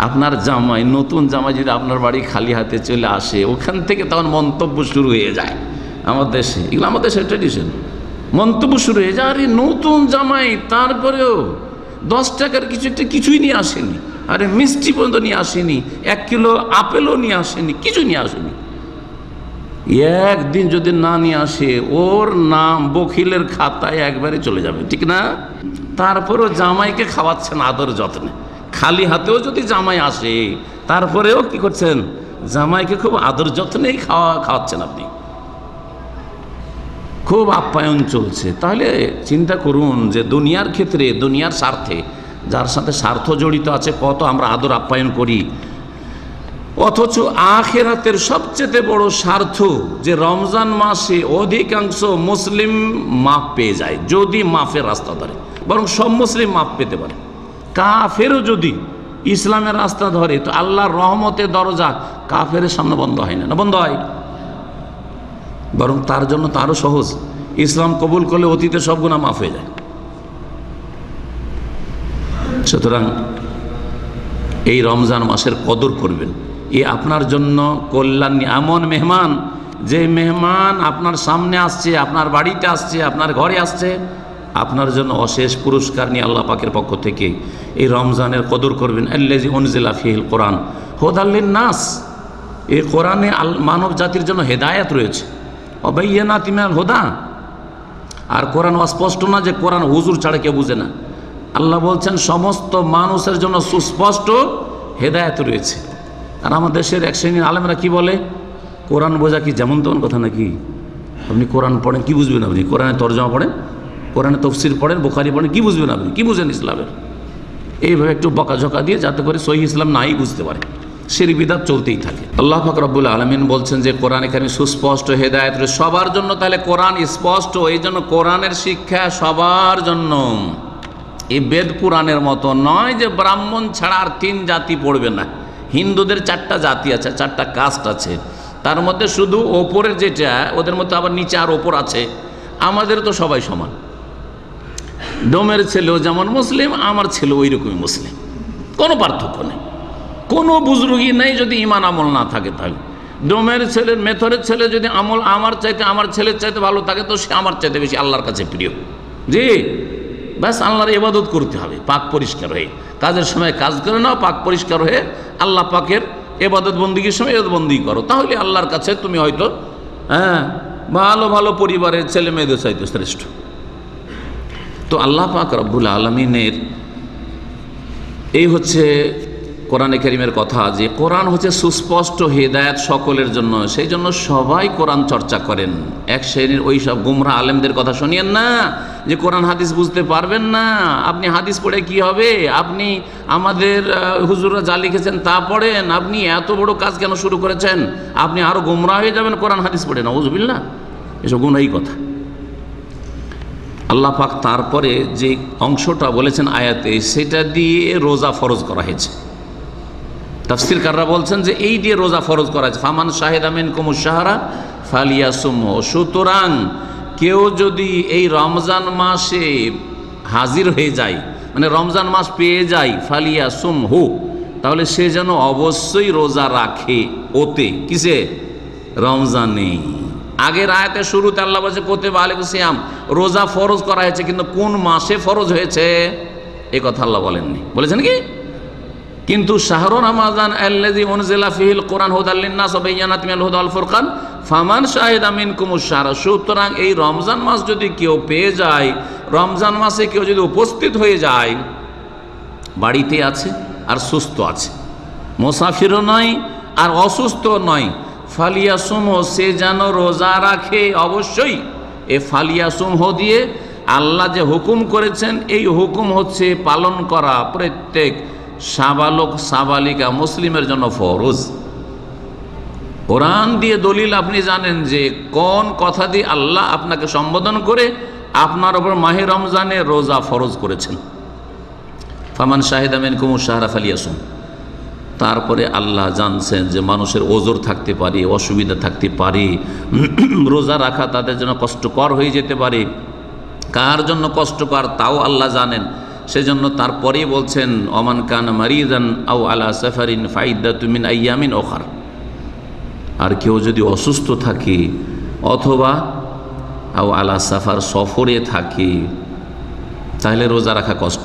আপনার জামাই, নতুন জামাই যদি আপনার বাড়ি খালি হাতে চলে আসে, ওখান থেকে তখন মন্তব্য শুরু হয়ে যায়। আমার দেশে এগুলো, আমার দেশের ট্র্যাডিশন, মন্তব্য শুরু হয়ে যায়, আরে নতুন জামাই, তারপরেও 10 টাকার কিছুই নিয়ে আসেনি, আরে মিষ্টি পর্যন্ত নিয়ে আসেনি, 1 কিলো আপেলও নিয়ে আসেনি, কিছু নিয়ে আসেনি। একদিন যদি না নিয়ে আসে, ওর নাম বখিলের খাতায় একবারে চলে যাবে, ঠিক না? তারপরেও জামাইকে খাওয়াচ্ছেন আদর যত্নে। খালি হাতেও যদি জামাই আসে, তারপরেও কি করছেন? জামাইকে খুব আদর যত্নেই খাওয়াচ্ছেন আপনি, খুব আপ্যায়ন চলছে। তাহলে চিন্তা করুন যে দুনিয়ার ক্ষেত্রে, দুনিয়ার স্বার্থে, যার সাথে স্বার্থ জড়িত আছে, কত আমরা আদর আপ্যায়ন করি। অথচ আখিরাতের সবচেয়ে বড় স্বার্থ যে রমজান মাসে অধিকাংশ মুসলিম মাফ পেয়ে যায়, যদি মাফের রাস্তা ধরে, বরং সব মুসলিম মাফ পেতে পারে। কাফেরও যদি ইসলামের রাস্তা ধরে, তো আল্লাহর রহমতের দরজা কাফের সামনে বন্ধ হয় না, বন্ধ হয়, বরং তার জন্য তো আরো সহজ। ইসলাম কবুল করলে অতীতে সব গুনাহ মাফ হয়ে যায়। সুতরাং এই রমজান মাসের কদর করবেন। এ আপনার জন্য কল্যাণ। এমন মেহমান, যে মেহমান আপনার সামনে আসছে, আপনার বাড়িতে আসছে, আপনার ঘরে আসছে, আপনার জন্য অশেষ পুরস্কার নিয়ে আল্লাহ পাকের পক্ষ থেকে এই রমজানের কদর করবেন। আল্লাযী উনজিলা ফীহিল কোরআন হুদাল লিন-নাস, এই কোরআনে মানব জাতির জন্য হেদায়েত রয়েছে। ওয়াবায়্যিনাতিন মিনাল হুদা, আর কোরআন অস্পষ্ট না যে কোরআন হুজুর ছাড়া কেউ বুঝে না। আল্লাহ বলছেন সমস্ত মানুষের জন্য সুস্পষ্ট হেদায়েত রয়েছে। আর আমার দেশের এক শ্রেণীর আলেমরা কি বলে, কোরআন বোঝা কি যেমন তেমন কথা নাকি? আপনি কোরআন পড়েন, কি বুঝবেন আপনি? কোরআনের তরজমা পড়েন, কোরআনের তফসির পড়েন, বুখারী পড়েন, কি বুঝবেন আপনি? কি বুঝেন ইসলামের? এইভাবে একটু বকাঝকা দিয়ে যাতে করে সহিহ ইসলাম নাই বুঝতে পারে, শিরক বিদআত চলতেই থাকে। আল্লাহ পাক রব্বুল আলামিন বলছেন যে কোরআনে কারিমে সুস্পষ্ট হেদায়েত রয়েছে সবার জন্য। তাহলে কোরআন স্পষ্ট, এই জন্য কোরআনের শিক্ষা সবার জন্য। এই বেদ পুরাণের মতো নয় যে ব্রাহ্মণ ছাড়া আর 3 জাতি পড়বে না। হিন্দুদের 4টা জাতি আছে, 4টা কাস্ট আছে, তার মধ্যে শুধু ওপরের যেটা, ওদের মধ্যে আবার নিচে আর ওপর আছে। আমাদের তো সবাই সমান, ডোমের ছেলেও যেমন মুসলিম, আমার ছেলে ওই রকমই মুসলিম, কোনো পার্থক্য নেই, কোনো বুজরুগি নেই যদি ইমান আমল না থাকে। তাহলে ডোমের ছেলের, মেথরের ছেলে যদি আমল আমার ছেলের চাইতে ভালো থাকে, তো সে আমার চাইতে বেশি আল্লাহর কাছে প্রিয়। জি, ব্যাস আল্লাহর ইবাদত করতে হবে পাক পরিষ্কার হয়ে, কাজের সময় কাজ করে নাও, পাক পরিষ্কার হয়ে আল্লাহ পাকের ইবাদত বন্দিগির সময় ইবাদত বন্দি করো। তাহলে আল্লাহর কাছে তুমি হয়তো ভালো ভালো পরিবারের ছেলে মেয়েদের চাইতে শ্রেষ্ঠ। তো আল্লাহ পাক রব্বুল আলামিনের এই হচ্ছে কোরআনে কারীমের কথা, যে কোরআন হচ্ছে সুস্পষ্ট হেদায়েত সকলের জন্য। সেই জন্য সবাই কোরআন চর্চা করেন। এক শ্রেণীর ওই সব গুমরা আলেমদের কথা শুনিয়েন না যে কোরআন হাদিস বুঝতে পারবেন না, আপনি হাদিস পড়ে কি হবে, আপনি আমাদের হুজুররা যা লিখেছেন তা পড়েন, আপনি এত বড় কাজ কেন শুরু করেছেন, আপনি আরো গুমরা হয়ে যাবেন কোরআন হাদিস পড়ে। নাউযুবিল্লাহ, এসব গুনাহী কথা। আল্লাহ পাক তারপরে যে অংশটা বলেছেন আয়াতে, সেটা দিয়ে রোজা ফরজ করা হয়েছে। তাফসীরকাররা বলছেন যে এই দিয়ে রোজা ফরজ করা হয়েছে। ফামান শাহিদা মিনকুমুশ শাহরা ফালিয়াসুমহু, সুতরাং কেউ যদি এই রমজান মাসে হাজির হয়ে যায়, মানে রমজান মাস পেয়ে যায়, ফালিয়াসুমহু, তাহলে সে যেন অবশ্যই রোজা রাখে। ওতে কিসে? রমজানে। আগের আয়াতের শুরুতে আল্লাহ বলছে কুতিবা আলাইকুমুস সিয়াম, রোজা ফরজ করা হয়েছে, কিন্তু কোন মাসে ফরজ হয়েছে এ কথা আল্লাহ বলেননি। বলেছেন কি? কিন্তু শাহরুর রমাদান আল্লাযী উনজিলা ফীহিল কোরআন হুদাল লিন-নাস ওয়া বায়্যিনাতিন মিনাল হুদা ওয়াল ফুরকান ফামান শাহিদা মিনকুমুশ শাহরা, সুতরাং এই রমজান মাস যদি কেউ পেয়ে যায়, রমজান মাসে কেউ যদি উপস্থিত হয়ে যায়, বাড়িতে আছে আর সুস্থ আছে, মুসাফিরও নয় আর অসুস্থ নয়, ফালিয়াসুমহু, সে যেন রোজা রাখে অবশ্যই। এ ফালিয়াসুমহু দিয়ে আল্লাহ যে হুকুম করেছেন, এই হুকুম হচ্ছে পালন করা প্রত্যেক সাবালক সাবালিকা মুসলিমের জন্য ফরজ। কোরআন দিয়ে দলিল আপনি জানেন যে কোন কথা দিয়ে আল্লাহ আপনাকে সম্বোধন করে আপনার ওপর মাহে রমজানে রোজা ফরজ করেছেন। ফামান শাহিদা মিনকুমুশ শাহরা ফালিয়াসুম। তারপরে আল্লাহ জানছেন যে মানুষের ওজর থাকতে পারে, অসুবিধা থাকতে পারে, রোজা রাখা তাদের জন্য কষ্টকর হয়ে যেতে পারে। কার জন্য কষ্টকর তাও আল্লাহ জানেন, সেজন্য তারপরেই বলছেন ওমান কানা মারিদান আও আলা সাফারিন ফাইদ্দাতুম মিন আইয়ামিন উখর। আর কেউ যদি অসুস্থ থাকে অথবা আও আলা সাফার সফরে থাকে তাহলে রোজা রাখা কষ্ট।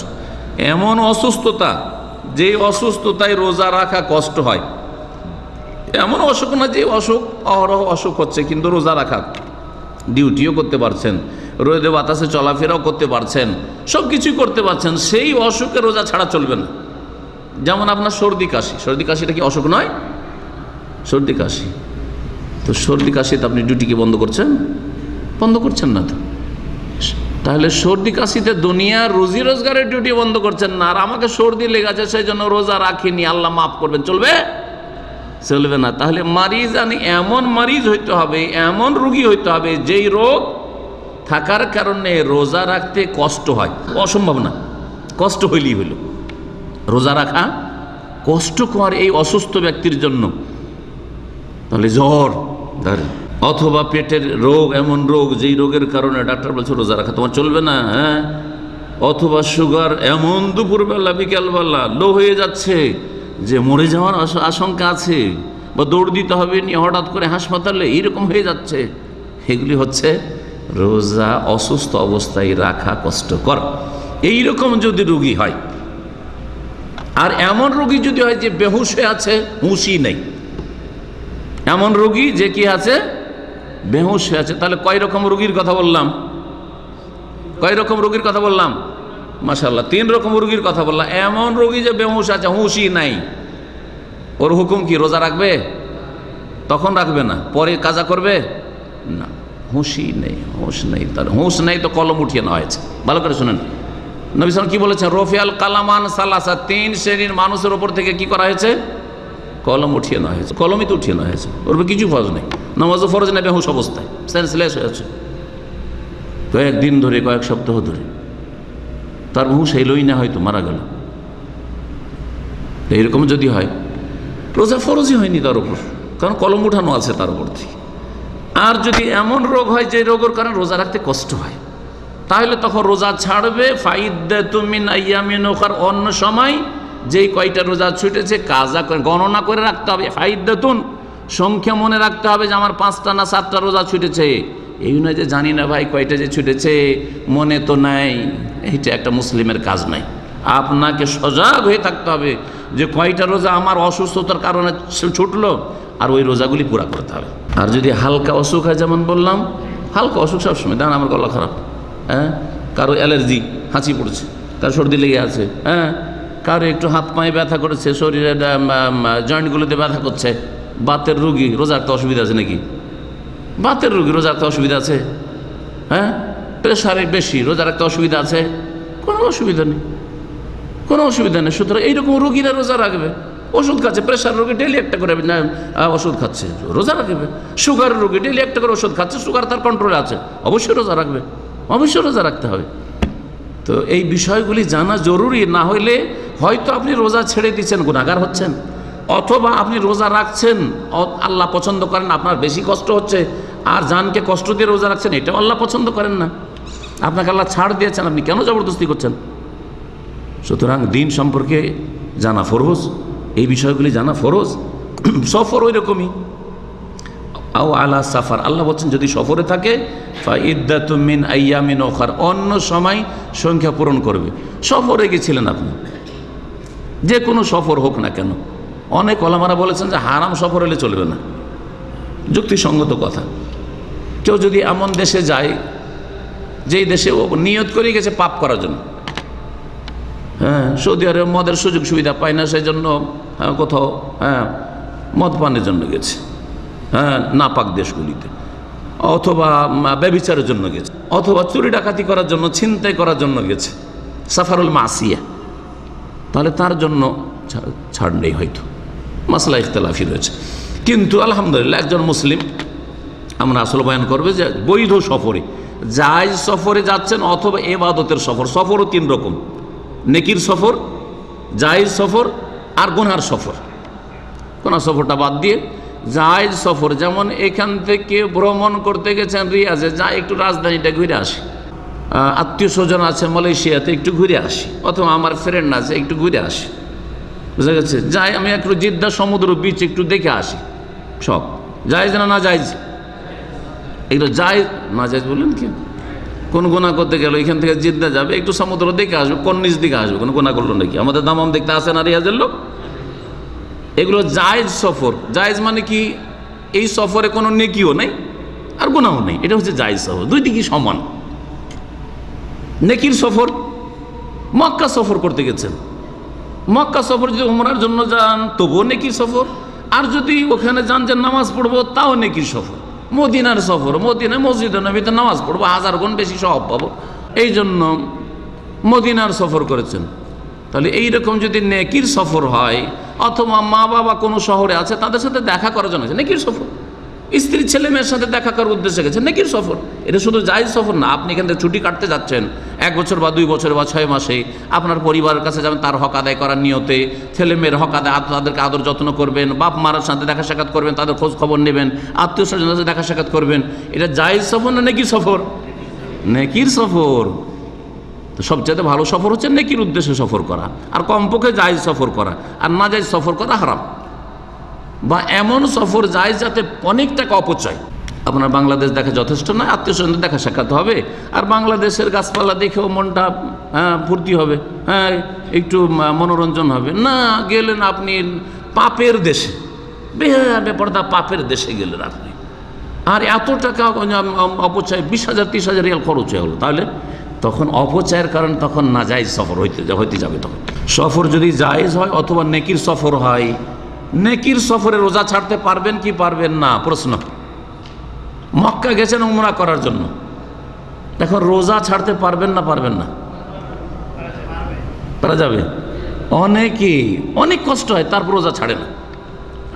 এমন অসুস্থতা যে অসুস্থতায় রোজা রাখা কষ্ট হয়, এমন অসুখ না যে অসুখ অহরহ অসুখ হচ্ছে কিন্তু রোজা রাখা, ডিউটিও করতে পারছেন, রোদে বাতাসে চলাফেরাও করতে পারছেন, সব কিছুই করতে পারছেন, সেই অসুখে রোজা ছাড়া চলবে না। যেমন আপনার সর্দি কাশি, সর্দি কাশিটা কি অসুখ নয়? সর্দি কাশি, তো সর্দি কাশিতে আপনি ডিউটিকে বন্ধ করছেন? বন্ধ করছেন না তো। তাহলে সর্দি কাশিতে দুনিয়ার রুজি রোজগারের ডিউটি বন্ধ করছেন না, আর আমাকে সর্দি লেগেছে সেই জন্য রোজা রাখিনি, আল্লাহ মাফ করবেন, চলবে? চলবে না। তাহলে মারিজ আনি এমন মারিজ হইতে হবে, এমন রুগী হইতে হবে যেই রোগ থাকার কারণে রোজা রাখতে কষ্ট হয়, অসম্ভব না, কষ্ট হইলেই হইল। রোজা রাখা কষ্টকর এই অসুস্থ ব্যক্তির জন্য। তাহলে জ্বর অথবা পেটের রোগ, এমন রোগ যেই রোগের কারণে ডাক্তার বলছে রোজা রাখা তোমার চলবে না, হ্যাঁ। অথবা সুগার, এমন দুপুরবেলা বিকেলবেলা লো হয়ে যাচ্ছে যে মরে যাওয়ার আশঙ্কা আছে, বা দৌড় দিতে হবে নিয়ে হঠাৎ করে হাসপাতালে, এইরকম হয়ে যাচ্ছে। এগুলি হচ্ছে রোজা অসুস্থ অবস্থায় রাখা কষ্টকর। এইরকম যদি রোগী হয়, আর এমন রোগী যদি হয় যে বেহুশ হয়ে আছে, হুঁশই নেই, এমন রোগী যে কি আছে, বেহুশ হয়ে আছে, তাহলে কয় রকম রোগীর কথা বললাম? কয় রকম রোগীর কথা বললাম? মাশাআল্লাহ, 3 রকম রোগীর কথা বললাম। এমন রোগী যে বেহুশ আছে, হুঁশই নাই, ওর হুকুম কি? রোজা রাখবে? তখন রাখবে না, পরে কাজা করবে না। হুঁশই নেই, হুঁশ নেই, তার হুঁশ নেই তো কলম উঠিয়ে নেওয়া হয়েছে। ভালো করে শুনেন, নবী সাল্লাল্লাহু আলাইহি ওয়াসাল্লাম কি বলেছেন? রফিয়াল কালামান সালাসা, 3 শ্রেণীর মানুষের ওপর থেকে কি করা হয়েছে? কলম উঠিয়ে নেওয়া হয়েছে। কলমই তো উঠিয়ে নেওয়া হয়েছে, ওর কিছু ফরজ নেই, নামাজও ফরজ নেই, বেহুশ অবস্থায় সেন্সলেস হয়ে আছে কয়েকদিন ধরে, কয়েক সপ্তাহ ধরে, তার হুঁশ এলোই না, হয়তো মারা গেল। এইরকম যদি হয়, রোজা ফরজই হয়নি তার উপর, কারণ কলম উঠানো আছে তার উপর থেকে। আর যদি এমন রোগ হয় যে রোগের কারণে রোজা রাখতে কষ্ট হয়, তাহলে তখন রোজা ছাড়বে। ফাইদ্দাতুম মিন আইয়ামিন উখর, অন্য সময় যেই কয়টা রোজা ছুটেছে কাজা করে গণনা করে রাখতে হবে। ফাইদ্দাতুন, সংখ্যা মনে রাখতে হবে যে আমার 5টা না 7টা রোজা ছুটেছে। এই নয় যে জানি না ভাই কয়টা যে ছুটেছে, মনে তো নাই, এইটা একটা মুসলিমের কাজ নাই। আপনাকে সজাগ হয়ে থাকতে হবে যে কয়টা রোজা আমার অসুস্থতার কারণে ছুটলো, আর ওই রোজাগুলি পুরা করতে হবে। আর যদি হালকা অসুখ হয়, যেমন বললাম, হালকা অসুখ সবসময়, দেখেন আমার গলা খারাপ, হ্যাঁ, কারো অ্যালার্জি, হাঁচি পড়ছে, কারো সর্দি লেগে আছে, হ্যাঁ, কারো একটু হাত পায়ে ব্যথা করেছে, শরীরের জয়েন্টগুলোতে ব্যথা করছে, বাতের রুগী, রোজা রাখতে অসুবিধা আছে নাকি? বাতের রুগী রোজা রাখতে অসুবিধা আছে? হ্যাঁ, প্রেশারে বেশি, রোজা রাখতে অসুবিধা আছে? কোনো অসুবিধা নেই, কোনো অসুবিধা নেই। সুতরাং এইরকম রুগীরা রোজা রাখবে। ওষুধ খাচ্ছে, প্রেশার রোগী ডেলি একটা করে ওষুধ খাচ্ছে, রোজা রাখবে। সুগার রোগী ডেলি একটা করে ওষুধ খাচ্ছে, সুগার তার কন্ট্রোলে আছে, অবশ্যই রোজা রাখবে, অবশ্যই রোজা রাখতে হবে। তো এই বিষয়গুলি জানা জরুরি, না হইলে হয়তো আপনি রোজা ছেড়ে দিচ্ছেন, গুনাহগার হচ্ছেন, অথবা আপনি রোজা রাখছেন, আল্লাহ পছন্দ করেন, আপনার বেশি কষ্ট হচ্ছে, আর জানকে কষ্ট দিয়ে রোজা রাখছেন, এটাও আল্লাহ পছন্দ করেন না। আপনাকে আল্লাহ ছাড় দিয়েছেন, আপনি কেন জবরদস্তি করছেন? সুতরাং দিন সম্পর্কে জানা ফরজ, এই বিষয়গুলি জানা ফরজ। সফর ওই রকমই, আও আলা সাফার, আল্লাহ বলছেন যদি সফরে থাকে, ফাইদ্দাতুম মিন আইয়ামিন উখর, অন্য সময় সংখ্যা পূরণ করবে। সফরে গেছিলেন আপনি, যে কোনো সফর হোক না কেন, অনেক ওলামারা বলেছেন যে হারাম সফর হলে চলবে না, যুক্তিসঙ্গত কথা। কেউ যদি এমন দেশে যায় যেই দেশে ও নিয়ত করে গেছে পাপ করার জন্য, হ্যাঁ, সৌদি আরব মদের সুযোগ সুবিধা পায় না, সেই জন্য কোথাও মদ পানের জন্য গেছে, হ্যাঁ, নাপাক দেশগুলিতে, অথবা ব্যভিচারের জন্য গেছে, অথবা চুরি ডাকাতি করার জন্য, ছিনতাই করার জন্য গেছে, সাফারুল মাসিয়া, তাহলে তার জন্য ছাড় নেই, হয়তো মাসলা ইখতিলাফি রয়েছে। কিন্তু আলহামদুলিল্লাহ একজন মুসলিম, আমরা আসলে বয়ান করবে যে বৈধ সফরে জায়েজ সফরে যাচ্ছেন অথবা ইবাদতের সফর। সফরও তিন রকম, নেকির সফর, জায়েজ সফর আর গুনহার সফর। গুনহার সফরটা বাদ দিয়ে জায়েজ সফর, যেমন এখান থেকে ভ্রমণ করতে গেছেন রিয়াজে, যা একটু রাজধানীটা ঘুরে আসি, আত্মীয় স্বজন আছে মালয়েশিয়াতে একটু ঘুরে আসি, অথবা আমার ফ্রেন্ড আছে একটু ঘুরে আসি, বুঝা গেছে, যাই আমি একটু জিদ্দা সমুদ্র বিচ একটু দেখে আসি, সব জায়েজ না না জায়েজ? এগুলো জায়েজ না জায়েজ বললেন কি? কোন গুনাহ করতে গেল এখান থেকে জিদ্দা যাবে, একটু সমুদ্র দেখে আসবে, কোন নিচ দিকে আসবে, কোনো গুনাহ করলো নাকি? আমাদের দামাম দেখতে আসে না রিয়াজের লোক? এগুলো জায়েজ সফর। জায়েজ মানে কি? এই সফরে কোনো নেকিও নেই আর গুনাহও নেই, এটা হচ্ছে জায়েজ সফর, দুই দিকই সমান। নেকির সফর, মক্কা সফর করতে গেছেন, মক্কা সফর যদি উমরার জন্য যান তবুও নেকির সফর, আর যদি ওখানে যান যে নামাজ পড়বো তাও নেকির সফর। মদিনার সফর, মদিনায় মসজিদে নবীতে নামাজ পড়বো, 1000 গুণ বেশি সওয়াব পাবো, এই জন্য মদিনার সফর করেছেন। তাহলে এইরকম যদি নেকির সফর হয়, অথবা মা বাবা কোনো শহরে আছে তাদের সাথে দেখা করার জন্য নেকির সফর, স্ত্রী ছেলে মেয়ের সাথে দেখা করার উদ্দেশ্যে গেছেন, নেকির সফর। এটা শুধু জায়েজ সফর না, আপনি এখান থেকে ছুটি কাটতে যাচ্ছেন 1 বছর বা 2 বছর বা 6 মাসে, আপনার পরিবারের কাছে যাবেন তার হক আদায় করার নিয়তে, ছেলে মেয়ের হক আদায়, তাদেরকে আদর যত্ন করবেন, বাপ মার সাথে দেখা সাক্ষাৎ করবেন, তাদের খোঁজ খবর নেবেন, আত্মীয় স্বজনের সাথে দেখা সাক্ষাৎ করবেন, এটা জায়েজ সফর না নেকির সফর? নেকির সফর। তো সবচেয়ে ভালো সফর হচ্ছে নেকির উদ্দেশ্যে সফর করা, আর কমপক্ষে জায়েজ সফর করা, আর না জায়েজ সফর করা হারাম। বা এমন সফর যায় যাতে অনেক টাকা অপচয়। আপনার বাংলাদেশ দেখা যথেষ্ট নয়, আত্মীয় স্বজনদের দেখা সাক্ষাৎ হবে, আর বাংলাদেশের গাছপালা দেখেও মনটা ফুর্তি হবে, একটু মনোরঞ্জন হবে। না, গেলেন আপনি পাপের দেশে, বেপরদা পাপের দেশে গেলেন আপনি, আর এত টাকা অপচয়, 20,000 30,000 রিয়াল খরচ হয়ে হলো, তাহলে তখন অপচয়ের কারণে তখন না জায়েজ সফর হইতে যাবে। তখন সফর যদি জায়েজ হয় অথবা নেকির সফর হয়, নেকির সফরে রোজা ছাড়তে পারবেন কি পারবেন না? প্রশ্ন। মক্কা গেছেন উমরা করার জন্য, দেখো রোজা ছাড়তে পারবেন না পারবেন না? পারা যাবে। অনেক কষ্ট হয়, তারপর রোজা ছাড়ে না।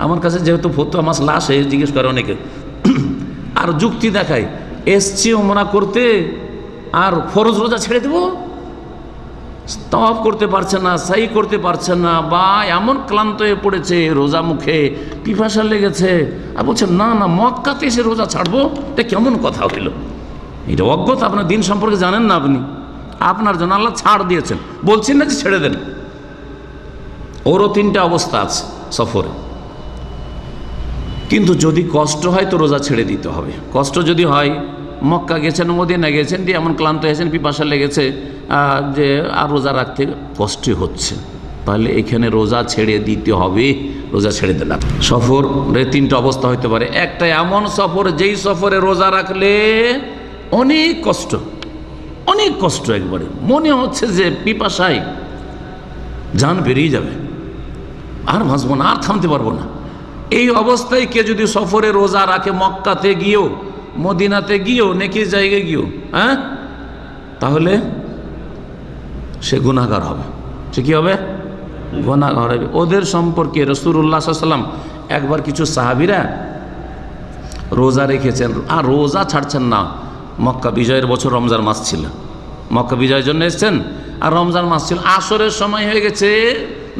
আমার কাছে যেহেতু ফতুয়া মাসলা আসে, জিজ্ঞেস করে অনেকে, আর যুক্তি দেখায়, এসছি উমরা করতে আর ফরজ রোজা ছেড়ে দেবো, তাওয়াফ করতে পারছে না, সাই করতে পারছে না, বা এমন ক্লান্ত হয়ে পড়েছে, রোজা মুখে পিপাসা লেগেছে, আর বলছে না না মক্কাতে এসে রোজা ছাড়বো, এটা কেমন কথা হইল? এটা অজ্ঞতা, আপনার দিন সম্পর্কে জানেন না আপনি। আপনার জন্য আল্লাহ ছাড় দিয়েছেন, বলছেন না যে ছেড়ে দেন। ওরও 3টা অবস্থা আছে সফরে, কিন্তু যদি কষ্ট হয় তো রোজা ছেড়ে দিতে হবে। কষ্ট যদি হয়, মক্কা গেছেন, মদিনা গেছেন, দিয়ে এমন ক্লান্ত হয়েছেন, পিপাসা লেগেছে যে আর রোজা রাখতে কষ্ট হচ্ছে, তাহলে এখানে রোজা ছেড়ে দিতে হবে, রোজা ছেড়ে দিলাম। সফরের 3টা অবস্থা হইতে পারে। একটা এমন সফর, যেই সফরে রোজা রাখলে অনেক কষ্ট, একবারে মনে হচ্ছে যে পিপাসায় জান বেরিয়ে যাবে, আর বাঁচবো না, আর থামতে পারবো না। এই অবস্থায় কে যদি সফরে রোজা রাখে, মক্কাতে গিয়েও মদিনাতে গিয়েও নেকির জায়গায় গিয়েও, তাহলে সে গুনাহগার হবে। সে কি হবে? গুনাহগার হবে। ওদের সম্পর্কে রাসূলুল্লাহ সাল্লাল্লাহু আলাইহি ওয়াসাল্লাম একবার কিছু সাহাবীরা রোজা রেখেছেন আর রোজা ছাড়ছেন না। মক্কা বিজয়ের বছর রমজান মাস ছিল, মক্কা বিজয়ের জন্য এসেছেন, আর রমজান মাস ছিল, আসরের সময় হয়ে গেছে।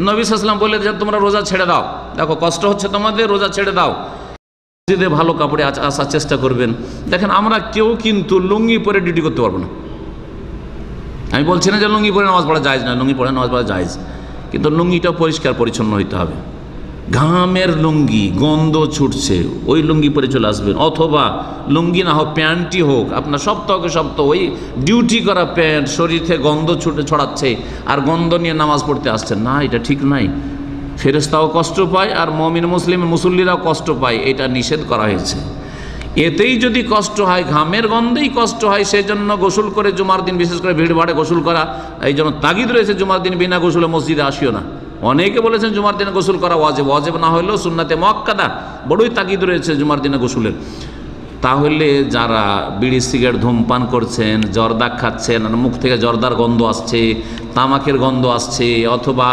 নবী সাল্লাল্লাহু আলাইহি ওয়াসাল্লাম বলে যে তোমরা রোজা ছেড়ে দাও, দেখো কষ্ট হচ্ছে তোমাদের, রোজা ছেড়ে দাও, মসজিদে ভালো কাপড়ে আসার চেষ্টা করবেন। দেখেন আমরা কেউ কিন্তু লুঙ্গি পরে ডিউটি করতে পারবো না। আমি বলছি না যে লুঙ্গি পরে নামাজ পড়া জায়েজ না, লুঙ্গি পরে নামাজ পড়া জায়েজ, কিন্তু লুঙ্গিটা পরিষ্কার পরিচ্ছন্ন হইতে হবে। ঘামের লুঙ্গি, গন্ধ ছুটছে, ওই লুঙ্গি পরে চলে আসবেন, অথবা লুঙ্গি না হোক প্যান্টই হোক, আপনার সপ্তাহকে সপ্তাহ ওই ডিউটি করা প্যান্ট, শরীর থেকে গন্ধ ছড়াচ্ছে আর গন্ধ নিয়ে নামাজ পড়তে আসছেন না, এটা ঠিক নাই। ফেরেশতাও কষ্ট পায় আর মুমিন মুসল্লিরাও কষ্ট পায়, এটা নিষেধ করা হয়েছে। এতেই যদি কষ্ট হয়, ঘামের গন্ধেই কষ্ট হয়, সেই জন্য গোসল করে জুমার দিন, বিশেষ করে ভিড় ভাড়ে গোসল করা, এই জন্য তাগিদ রয়েছে জুমার দিন বিনা গোসলে মসজিদে আসিও না। অনেকে বলেছেন জুমার দিনে গোসল করা ওয়াজিব না হলেও সুন্নাতে মুআক্কাদা, বড়ই তাগিদ রয়েছে জুমার দিনে গোসলের। তাহলে যারা বিড়ি সিগারেট ধূমপান করছেন, জর্দা খাচ্ছেন, মুখ থেকে জর্দার গন্ধ আসছে, তামাকের গন্ধ আসছে, অথবা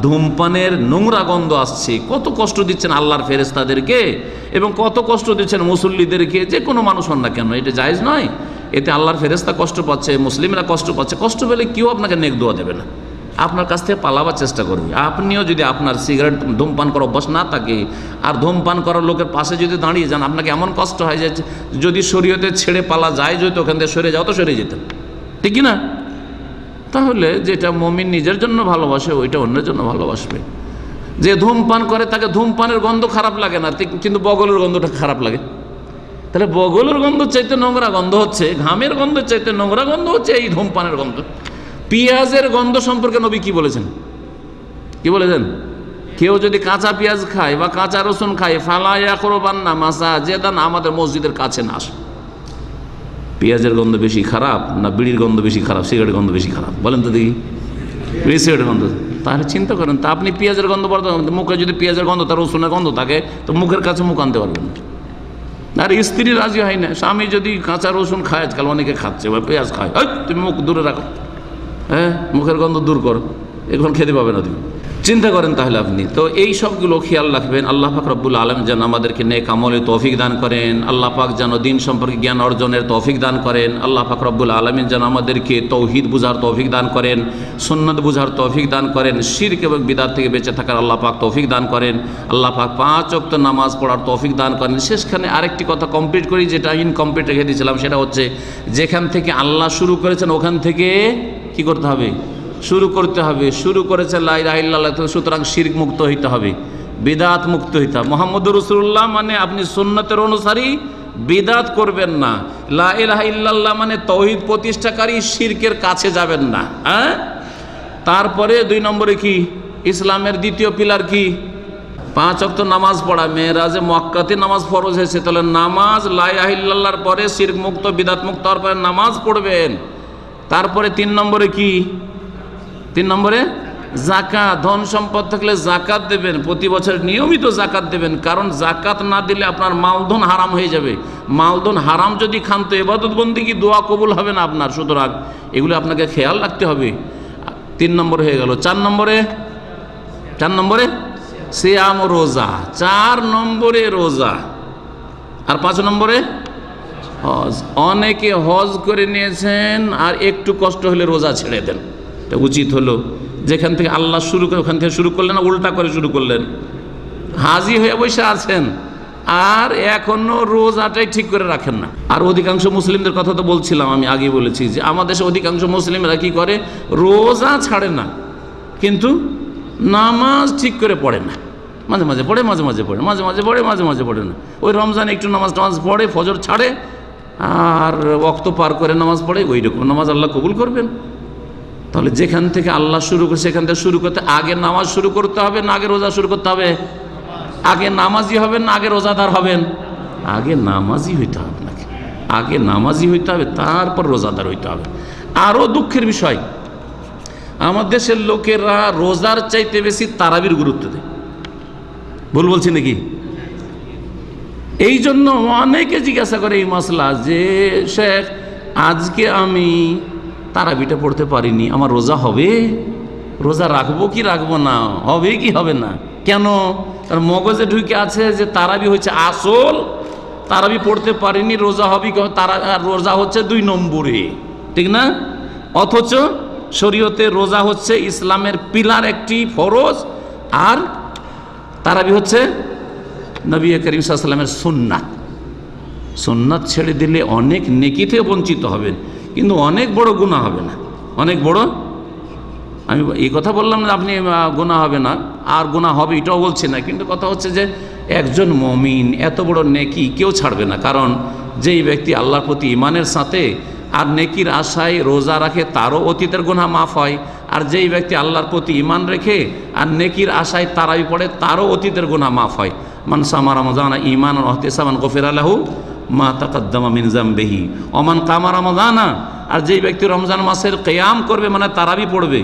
ধূমপানের নোংরা গন্ধ আসছে, কত কষ্ট দিচ্ছেন আল্লাহর ফেরেশতাদেরকে এবং কত কষ্ট দিচ্ছেন মুসল্লিদেরকে, যে কোনো মানুষ হন না কেন, এটা জায়েজ নয়। এতে আল্লাহর ফেরেশতা কষ্ট পাচ্ছে, মুসলিমরা কষ্ট পাচ্ছে। কষ্ট পেলে কেউ আপনাকে নেক দোয়া দেবে না, আপনার কাছ থেকে পালাবার চেষ্টা করবে। আপনিও যদি আপনার সিগারেট ধূমপান করার অভ্যাস না থাকে আর ধূমপান করার লোকের পাশে যদি দাঁড়িয়ে যান, আপনাকে এমন কষ্ট হয় যে যদি শরীয়তে ছেড়ে পালা যায়, যদি ওখান থেকে সরে যাও তো সরে যেতেন, ঠিক কি না? তাহলে যেটা মুমিন নিজের জন্য ভালোবাসে ওইটা অন্যের জন্য ভালোবাসবে। যে ধূমপান করে তাকে ধূমপানের গন্ধ খারাপ লাগে না, কিন্তু বগলের গন্ধটা খারাপ লাগে। তাহলে বগলের গন্ধ চাইতে নোংরা গন্ধ হচ্ছে, ঘামের গন্ধ চাইতে নোংরা গন্ধ হচ্ছে এই ধূমপানের গন্ধ। পেঁয়াজের গন্ধ সম্পর্কে নবী কি বলেছেন? কি বলেছেন? কেউ যদি কাঁচা পেঁয়াজ খায় বা কাঁচা রসুন খায়, ফালা ইয়াকরবান্না মাসাজিদান, আমাদের মসজিদের কাছে না আসে। পেঁয়াজের গন্ধ বেশি খারাপ না বিড়ির গন্ধ বেশি খারাপ, সিগারেটের গন্ধ বেশি খারাপ? বলেন তো দেখি। সিগারেটের গন্ধ। তাহলে চিন্তা করেন, তা আপনি পেঁয়াজের গন্ধ বলতে, মুখে যদি পেঁয়াজের গন্ধ তার রসুনের গন্ধ থাকে তো মুখের কাছে মুখ আনতে পারবেন না। আর স্ত্রী রাজি হয় না, স্বামী যদি কাঁচা রসুন খায়, আজকাল অনেকে খাচ্ছে বা পেঁয়াজ খায়, তুমি মুখ দূরে রাখো, হ্যাঁ মুখের গন্ধ দূর করো, এখন খেতে পাবে না তুমি। চিন্তা করেন তাহলে আপনি। তো এই সবগুলো খেয়াল রাখবেন। আল্লাহ পাক রব্বুল আলামিন যেন আমাদেরকে নেক আমলে তৌফিক দান করেন। আল্লাহ পাক যেন দিন সম্পর্কে জ্ঞান অর্জনের তৌফিক দান করেন। আল্লাহ পাক রব্বুল আলামিন যেন আমাদেরকে তৌহিদ বুঝার তৌফিক দান করেন, সুন্নাত বুঝার তৌফিক দান করেন, শিরক এবং বিদআত থেকে বেঁচে থাকার আল্লাহ পাক তৌফিক দান করেন। আল্লাহ পাক 5 ওয়াক্ত নামাজ পড়ার তৌফিক দান করেন। শেষখানে আরেকটি কথা কমপ্লিট করি, যেটা ইনকমপ্লিট রেখে দিয়েছিলাম, সেটা হচ্ছে যেখান থেকে আল্লাহ শুরু করেছেন ওখান থেকে কি করতে হবে? শুরু করতে হবে। শুরু করেছে লা ইলাহা ইল্লাল্লাহ, সুতরাং শিরক মুক্ত হইতে হবে, বিদআত মুক্ত হইতে হবে। মুহাম্মদুর রাসূলুল্লাহ মানে আপনি সুন্নতের অনুসারী, বিদআত করবেন না। লা ইলাহা ইল্লাল্লাহ মানে তাওহীদ প্রতিষ্ঠাকারী, শিরকের কাছে যাবেন না। হ্যাঁ, তারপরে 2 নম্বরে কি? ইসলামের দ্বিতীয় পিলার কি? 5 ওয়াক্ত নামাজ পড়া। মেরাজে মক্কাতে নামাজ ফরজ হয়েছে, তাহলে নামাজ লা ইলাহা ইল্লাল্লাহর পরে শিরক মুক্ত, বিদআত মুক্ত হওয়ার পরে নামাজ পড়বেন। তারপরে 3 নম্বরে কি? 3 নম্বরে যাকাত। ধন সম্পদ থাকলে যাকাত দেবেন, প্রতি বছর নিয়মিত যাকাত দেবেন, কারণ যাকাত না দিলে আপনার মালধন হারাম হয়ে যাবে। মালধন হারাম যদি খান তো ইবাদত বন্দেগী দোয়া কবুল হবে না আপনার। সুতরাং এগুলো আপনাকে খেয়াল রাখতে হবে। 3 নম্বর হয়ে গেল। 4 নম্বরে সিয়াম, রোজা। 4 নম্বরে রোজা। আর 5 নম্বরে হজ। অনেকে হজ করে নিয়েছেন আর একটু কষ্ট হলে রোজা ছেড়ে দেন। এটা উচিত হলো, যেখান থেকে আল্লাহ শুরু করে ওখান থেকে শুরু করলেন না, উল্টা করে শুরু করলেন। হাজি হয়ে বসে আছেন আর এখনো রোজাটাই ঠিক করে রাখেন না। আর অধিকাংশ মুসলিমদের কথা তো বলছিলাম, আমি আগে বলেছি যে আমাদের দেশে অধিকাংশ মুসলিমরা কি করে? রোজা ছাড়ে না, কিন্তু নামাজ ঠিক করে পড়ে না। মাঝে মাঝে পড়ে, মাঝে মাঝে পড়ে, মাঝে মাঝে পড়ে, মাঝে মাঝে পড়ে না। ওই রমজানে একটু নামাজ পড়ে, ফজর ছাড়ে আর ওয়াক্ত পার করে নামাজ পড়ে, ওই রকম নামাজ আল্লাহ কবুল করবেন? তাহলে যেখান থেকে আল্লাহ শুরু করে সেখান থেকে শুরু করতে, আগে নামাজ শুরু করতে হবে না আগে রোজা শুরু করতে হবে? আগে নামাজি হবেন না আগে রোজাদার হবেন? আগে নামাজি হইতে হবে আপনাকে, আগে নামাজি হইতে হবে, তারপর রোজাদার হইতে হবে। আরও দুঃখের বিষয়, আমাদের দেশের লোকেরা রোজার চাইতে বেশি তারাবির গুরুত্ব দেয়। ভুল বলছি নাকি? এই জন্য অনেকে জিজ্ঞাসা করে এই মাসলা যে শেখ আজকে আমি তারাবিটা পড়তে পারিনি, আমার রোজা হবে? রোজা রাখবো কি রাখবো না, হবে কি হবে না? কেন? কারণ মগজে ঢুকে আছে যে তারাবি হচ্ছে আসল, তারাবি পড়তে পারিনি, রোজা হবে কি? রোজা হচ্ছে 2 নম্বরে, ঠিক না? অথচ শরীয়তে রোজা হচ্ছে ইসলামের পিলার, একটি ফরজ, আর তারাবি হচ্ছে নবী করিম সাল্লাল্লাহু আলাইহি ওয়াসাল্লামের সুন্নাত। সুন্নাত ছেড়ে দিলে অনেক নেকি থেকে বঞ্চিত হবেন, কিন্তু অনেক বড় গুনাহ হবে না। অনেক বড়, আমি এই কথা বললাম না আপনি গুনাহ হবে না, আর গুনাহ হবে এটাও বলছি না, কিন্তু কথা হচ্ছে যে একজন মুমিন এত বড় নেকি কেউ ছাড়বে না। কারণ যেই ব্যক্তি আল্লাহর প্রতি ঈমানের সাথে আর নেকির আশায় রোজা রাখে তারও অতীতের গুনাহ মাফ হয়, আর যেই ব্যক্তি আল্লাহর প্রতি ঈমান রেখে আর নেকির আশায় তারাবি পড়ে তারও অতীতের গুনাহ মাফ হয়। মান সামা রমজানা ঈমানান ওয়া ইহতিসাবান গুফিরা লাহু মা তাকাদ্দামা মিন যামবিহি ওয়া মান কামা রমজানা, আর যেই ব্যক্তি রমজান মাসের কিয়াম করবে মানে তারাবি পড়বে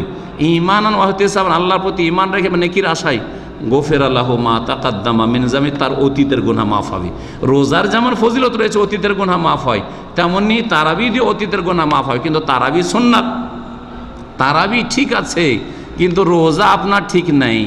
ঈমানান ওয়া ইহতিসাবান, আল্লাহর প্রতি ঈমান রেখে নেকির আশায়, গুফিরা লাহু মা তাকাদ্দামা মিন যামবি, তার অতীতের গুনাহ মাফ হবে। রোজার যেমন ফজিলত রয়েছে অতীতের গুনাহ মাফ হয়, তেমনি তারাবি দিয়ে অতীতের গুনাহ মাফ হয়। কিন্তু তারাবি সুন্নাত, তারাবি ঠিক আছে কিন্তু রোজা আপনার ঠিক নাই,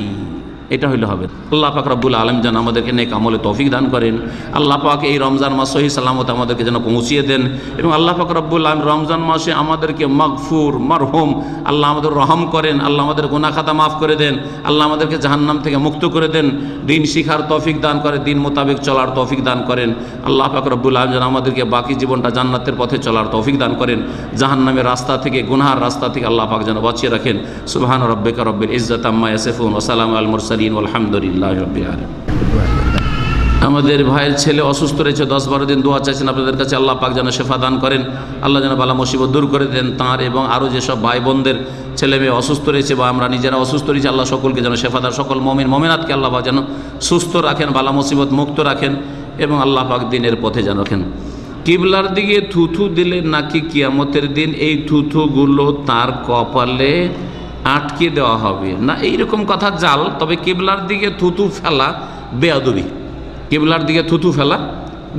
এটা হইলে হবে। আল্লাহ পাক রব্বুল আলামিন যেন আমাদেরকে নেক আমলে তৌফিক দান করেন। আল্লাহ পাক এই রমজান মাস সহি সালামত আমাদেরকে যেন পৌঁছিয়ে দেন এবং আল্লাহ পাক রব্বুল আলামিন রমজান মাসে আমাদেরকে মাগফুর মারহুম, আল্লাহ আমাদের রহম করেন, আল্লাহ আমাদের গুনাহ খাতা মাফ করে দেন, আল্লাহ আমাদেরকে জাহান্নাম থেকে মুক্ত করে দেন, দিন শিখার তৌফিক দান করে, দিন মোতাবেক চলার তৌফিক দান করেন। আল্লাহ পাক রব্বুল আলামিন যেন আমাদেরকে বাকি জীবনটা জান্নাতের পথে চলার তৌফিক দান করেন, জাহান্নামের রাস্তা থেকে, গুনাহের রাস্তা থেকে আল্লাহ পাক যেন বাঁচিয়ে রাখেন। সুবহান রাব্বিকা রব্বিল ইজ্জাতি আম্মা ইয়াসিফুন ওয়া সালামু আলাল মুরসালিন ওয়ালহামদুলিল্লাহি রাব্বিল আলামিন। আমাদের ভাইয়ের ছেলে অসুস্থ রয়েছে, 10-12 দিন দোয়া চাইছেন আপনাদের কাছে, আল্লাহ পাক যেন শেফা দান করেন, আল্লাহ যেন বালা মুসিবত দূর করে দেন তাঁর এবং আরও যেসব ভাই বোনদের ছেলে মেয়ে অসুস্থ রয়েছে বা আমরা নিজেরা অসুস্থ রয়েছি, আল্লাহ সকলকে যেন শেফা দান, সকল মুমিন মুমিনাতকে আল্লাহ পাক যেন সুস্থ রাখেন, বালা মুসিবত মুক্ত রাখেন এবং আল্লাহ পাক দিনের পথে যেন রাখেন। কিবলার দিকে থুথু দিলে নাকি কিয়ামতের দিন এই থুথুগুলো তার কপালে আটকে দেওয়া হবে না, এইরকম কথা জাল। তবে কিবলার দিকে থুথু ফেলা বেয়াদবি, কিবলার দিকে থুথু ফেলা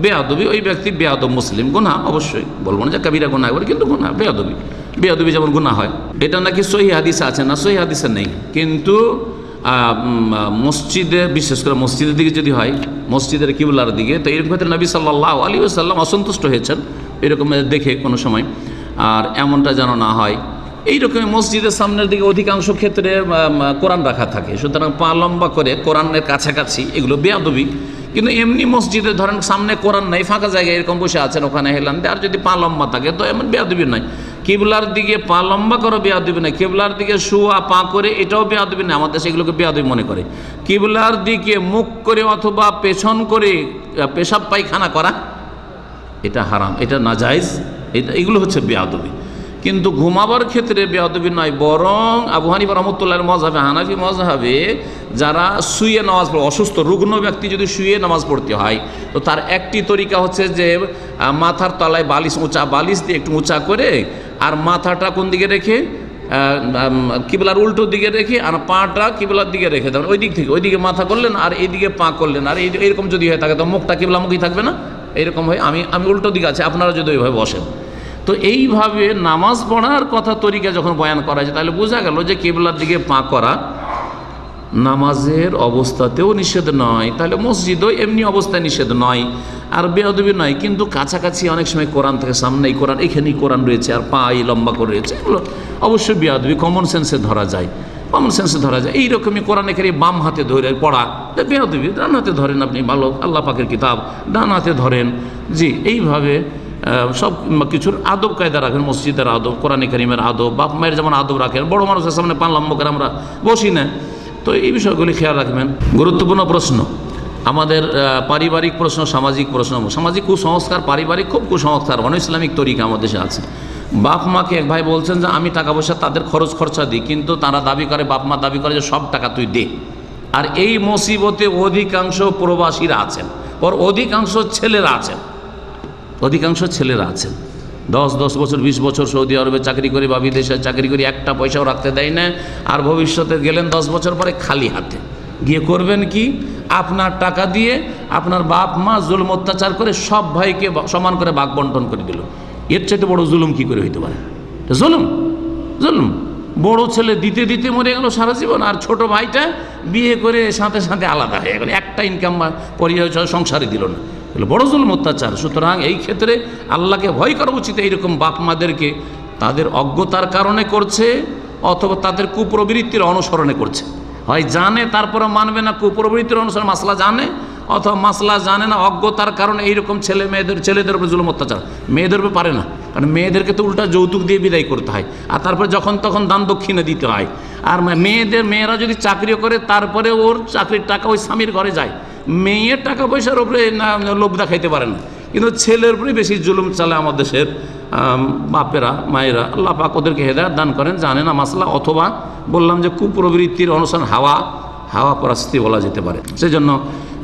বেয়াদবি, ওই ব্যক্তি বেয়াদব মুসলিম, গুনাহ অবশ্যই, বলবো না যে কবিরা গুনাহ একবার, কিন্তু গুনাহ বেয়াদবি, বেয়াদবি যেমন গুনাহ হয়। এটা নাকি সহিহ হাদিসে আছে না, সহিহ হাদিসে নেই, কিন্তু মসজিদে, বিশেষ করে মসজিদের দিকে যদি হয়, মসজিদের কিবলার দিকে, তো এরকম ক্ষেত্রে নবী সাল্লাল্লাহু আলাইহি ওয়াসাল্লাম অসন্তুষ্ট হয়েছেন এরকম দেখে কোনো সময়, আর এমনটা যেন না হয়। এইরকম মসজিদের সামনের দিকে অধিকাংশ ক্ষেত্রে কোরআন রাখা থাকে, সুতরাং পা লম্বা করে কোরআনের কাছাকাছি, এগুলো বেয়াদবি। কিন্তু এমনি মসজিদে ধরেন সামনে কোরআন নাই, ফাঁকা জায়গায় এরকম বসে আছেন, ওখানে হেলান দিয়ে, আর যদি পা লম্বা থাকে তো এমন বেয়াদবি নাই। কিবলার দিকে পা লম্বা করে বেয়াদবি নাই, কিবলার দিকে শুয়া পা করে এটাও বেয়াদবি নাই, আমাদের সেগুলোকে বেয়াদবি মনে করে। কিবলার দিকে মুখ করে অথবা পেছন করে পেশাব পায়খানা করা এটা হারাম, এটা নাজায়েজ, এটা এগুলো হচ্ছে বেয়াদবি। কিন্তু ঘুমাবার ক্ষেত্রে বেয়াদবি নয়, বরং আবু হানিফা রাহমাতুল্লাহির মাযহাবে, হানাফি মাযহাবে যারা শুয়ে নামাজ পড়ে, অসুস্থ রুগ্ন ব্যক্তি যদি শুয়ে নামাজ পড়তে হয়, তো তার একটি তরিকা হচ্ছে যে মাথার তলায় বালিশ, উঁচা বালিশ দিয়ে একটু উঁচা করে, আর মাথাটা কোন দিকে রেখে, কিবলার উল্টো দিকে রেখে, আর পাটা কিবলার দিকে রেখে দেবেন, ওই দিক থেকে ওই দিকে মাথা করলেন আর এইদিকে পা করলেন, আর এইরকম যদি হয়ে থাকে তো মুখটা কিবলামুখী থাকবে না, এরকম হয়। আমি উল্টো দিকে আছে, আপনারা যদি ওইভাবে বসেন, তো এইভাবে নামাজ পড়ার কথা তরিকা যখন বয়ান করা যায়, তাহলে বোঝা গেল যে কিবলার দিকে পা করা নামাজের অবস্থাতেও নিষেধ নয়, তাহলে মসজিদও এমনি অবস্থায় নিষেধ নয়, আর বেয়াদবি নয়। কিন্তু কাছাকাছি অনেক সময় কোরআন থেকে, সামনেই কোরআন, এখানেই কোরআন রয়েছে আর পা এই লম্বা করে রয়েছে, এগুলো অবশ্যই বেয়াদবি, কমন সেন্সে ধরা যায়, কমন সেন্সে ধরা যায়। এইরকমই কোরআনে কারিম বাম হাতে ধরে পড়া বেয়াদবি, ডান হাতে ধরেন আপনি, ভালো আল্লাহ পাকের কিতাব ডান হাতে ধরেন, জি, এইভাবে সব কিছুর আদব কায়দা রাখেন, মসজিদের আদব, কোরআনে কারিমের আদব, বাপ মায়ের যেমন আদব রাখেন, বড় মানুষের সামনে পা লম্বা করে আমরা বসি না, তো এই বিষয়গুলি খেয়াল রাখবেন। গুরুত্বপূর্ণ প্রশ্ন আমাদের, পারিবারিক প্রশ্ন, সামাজিক প্রশ্ন, সামাজিক কুসংস্কার, পারিবারিক খুব কুসংস্কার, অনইসলামিক তরিকা আমাদের দেশে আছে। বাপ মাকে এক ভাই বলছেন যে আমি টাকা পয়সা তাদের খরচ খরচা দিই, কিন্তু তারা দাবি করে, বাপ মা দাবি করে যে সব টাকা তুই দে। আর এই মুসিবতে অধিকাংশ প্রবাসীরা আছেন, ওর অধিকাংশ ছেলেরা আছেন, অধিকাংশ ছেলেরা আছেন 10 বছর 20 বছর সৌদি আরবে চাকরি করে বা বিদেশে চাকরি করে একটা পয়সাও রাখতে দেয় না, আর ভবিষ্যতে গেলেন 10 বছর পরে খালি হাতে গিয়ে করবেন কি, আপনার টাকা দিয়ে আপনার বাপ মা জুলুম অত্যাচার করে সব ভাইকে সমান করে ভাগ বন্টন করে দিল। এর চাইতে বড় জুলুম কি করে হইতে পারে? জুলুম, জুলুম। বড় ছেলে দিতে দিতে মরে গেল সারা জীবন, আর ছোট ভাইটা বিয়ে করে সাথে সাথে আলাদা হয়ে গেল, একটা ইনকাম পরিচয় সংসারে দিল না, বড় জুলুম অত্যাচার। সুতরাং এই ক্ষেত্রে আল্লাহকে ভয় করা উচিত। এইরকম বাপ মাদেরকে তাদের অজ্ঞতার কারণে করছে অথবা তাদের কুপ্রবৃত্তির অনুসরণে করছে, হয় জানে তারপরে মানবে না, কুপ্রবৃত্তির অনুসরণ, মাসলা জানে অথবা মাসলা জানে না, অজ্ঞতার কারণে এইরকম ছেলেদের উপর জুলুম অত্যাচার। মেয়েদের উপর পারে না, কারণ মেয়েদেরকে তো উল্টা যৌতুক দিয়ে বিদায় করতে হয়, আর তারপরে যখন তখন দান দক্ষিণে দিতে হয়। আর মেয়েরা যদি চাকরিও করে তারপরে ওর চাকরির টাকা ওই স্বামীর ঘরে যায়, মেয়ের টাকা পয়সার উপরে লোভ দেখাইতে পারে না, কিন্তু ছেলের উপরে বেশি জুলুম চালে আমাদের দেশের বাপেরা মায়েরা। আল্লাহ পাক ওদেরকে হেদায়েত দান করেন, জানে না মাসলা, অথবা বললাম যে কুপ্রবৃত্তির অনুসরণ, হাওয়া পরাস্তি বলা যেতে পারে। সেজন্য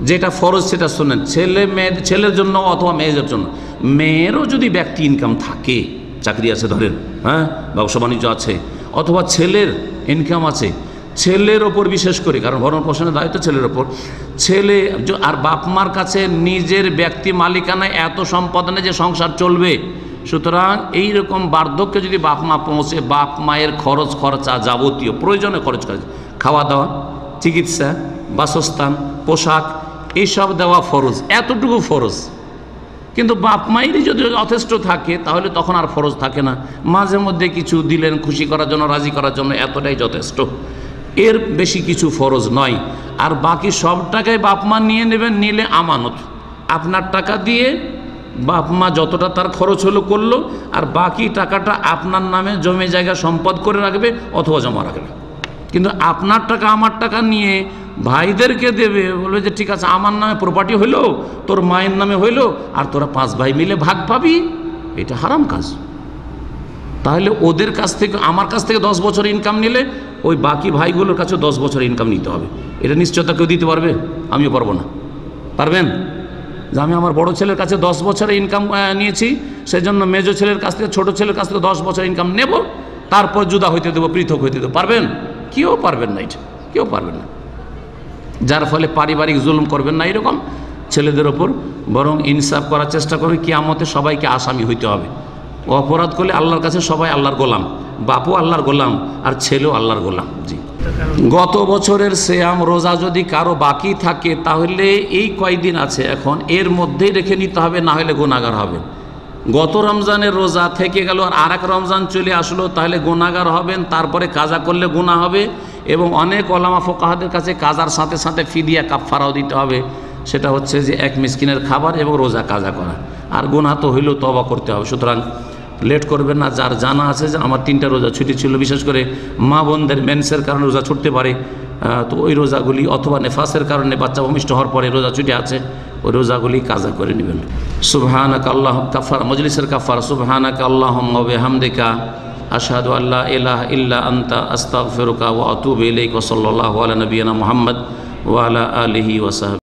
যেটা ফরজ সেটা শোনেন, ছেলের জন্য অথবা মেয়েদের জন্য। মেয়েরও যদি ব্যক্তি ইনকাম থাকে, চাকরি আছে ধরেন, হ্যাঁ, ব্যবসা বাণিজ্য আছে, অথবা ছেলের ইনকাম আছে, ছেলের ওপর বিশেষ করে, কারণ ভরণ পোষণের দায়িত্ব ছেলের ওপর, ছেলে আর বাপ মার কাছে নিজের ব্যক্তি মালিকানায় এত সম্পদ নেই যে সংসার চলবে। সুতরাং এইরকম বার্ধক্যে যদি বাপ মা পৌঁছে, বাপ মায়ের খরচ খরচা যাবতীয় প্রয়োজনে খরচ করে, খাওয়া দাওয়া, চিকিৎসা, বাসস্থান, পোশাক এইসব দেওয়া ফরজ, এতটুকু ফরজ। কিন্তু বাপ মায়েরই যদি যথেষ্ট থাকে তাহলে তখন আর ফরজ থাকে না। মাঝে মধ্যে কিছু দিলেন খুশি করার জন্য, রাজি করার জন্য, এতটাই যথেষ্ট, এর বেশি কিছু ফরজ নয়। আর বাকি সব টাকায় বাপ মা নিয়ে নেবেন, নিলে আমানত, আপনার টাকা দিয়ে বাপ মা যতটা তার খরচ হলো করলো, আর বাকি টাকাটা আপনার নামে জমি জায়গা সম্পদ করে রাখবে অথবা জমা রাখবে। কিন্তু আপনার টাকা আমার টাকা নিয়ে ভাইদেরকে দেবে, বলবে যে ঠিক আছে আমার নামে প্রপার্টি হইলো, তোর মায়ের নামে হইলো, আর তোরা 5 ভাই মিলে ভাগ পাবি, এটা হারাম কাজ। তাহলে ওদের কাছ থেকে, আমার কাছ থেকে 10 বছর ইনকাম নিলে ওই বাকি ভাইগুলোর কাছে 10 বছর ইনকাম নিতে হবে। এটা নিশ্চয়তা কেউ দিতে পারবে? আমিও পারবো না। পারবেন? যে আমি আমার বড় ছেলের কাছে 10 বছরের ইনকাম নিয়েছি, সেই জন্য মেজো ছেলের কাছ থেকে, ছোটো ছেলের কাছ থেকে 10 বছর ইনকাম নেব, তারপর জুদা হইতে দেবো, পৃথক হইতে দেবো। পারবেন? কেউ পারবেন না, এটা কেউ পারবেন না। যার ফলে পারিবারিক জুলুম করবেন না এরকম ছেলেদের ওপর, বরং ইনসাফ করার চেষ্টা করবেন। কিয়ামতে সবাইকে আসামি হইতে হবে। অপরাধ করলে আল্লাহর কাছে সবাই আল্লাহর গোলাম, বাপও আল্লাহর গোলাম আর ছেলেও আল্লাহর গোলাম। জি, গত বছরের সিয়াম রোজা যদি কারো বাকি থাকে তাহলে এই কয়দিন আছে এখন, এর মধ্যেই রেখে নিতে হবে, না হলে গুনাহগার হবে। গত রমজানের রোজা থেকে গেল আর আরেক রমজান চলে আসলো, তাহলে গুনাহগার হবেন। তারপরে কাজা করলে গুনাহ হবে, এবং অনেক ওলামা ফুকাহাদের কাছে কাজার সাথে সাথে ফিদিয়া কাফারাও দিতে হবে। সেটা হচ্ছে যে 1 মিসকিনের খাবার এবং রোজা কাজা করা। আর গুনাহ তো হইলেও তওবা করতে হবে। সুতরাং লেট করবেন না। যার জানা আছে যে আমার 3টা রোজা ছুটি ছিল, বিশেষ করে মা বোনদের মেন্সের কারণে রোজা ছুটতে পারে, তো ওই রোজাগুলি, অথবা নেফাসের কারণে বাচ্চা ভূমিষ্ঠ হওয়ার পরে রোজা ছুটি আছে, ওই রোজাগুলি কাজা করে নেবেন। সুবহানাকা আল্লাহ কাফার, মজলিসের কাফার, সুবহানাকা আল্লাহুম্মা ওয়া বিহামদিকা আশহাদু আল্লা ইলাহা ইল্লা আনতা আস্তাগফিরুকা ওয়া আতুবু ইলাইক। ওয়া সাল্লাল্লাহু আলা নবিয়িনা মুহাম্মদ ওয়া আলা আলিহি ওয়া সাহবিহি।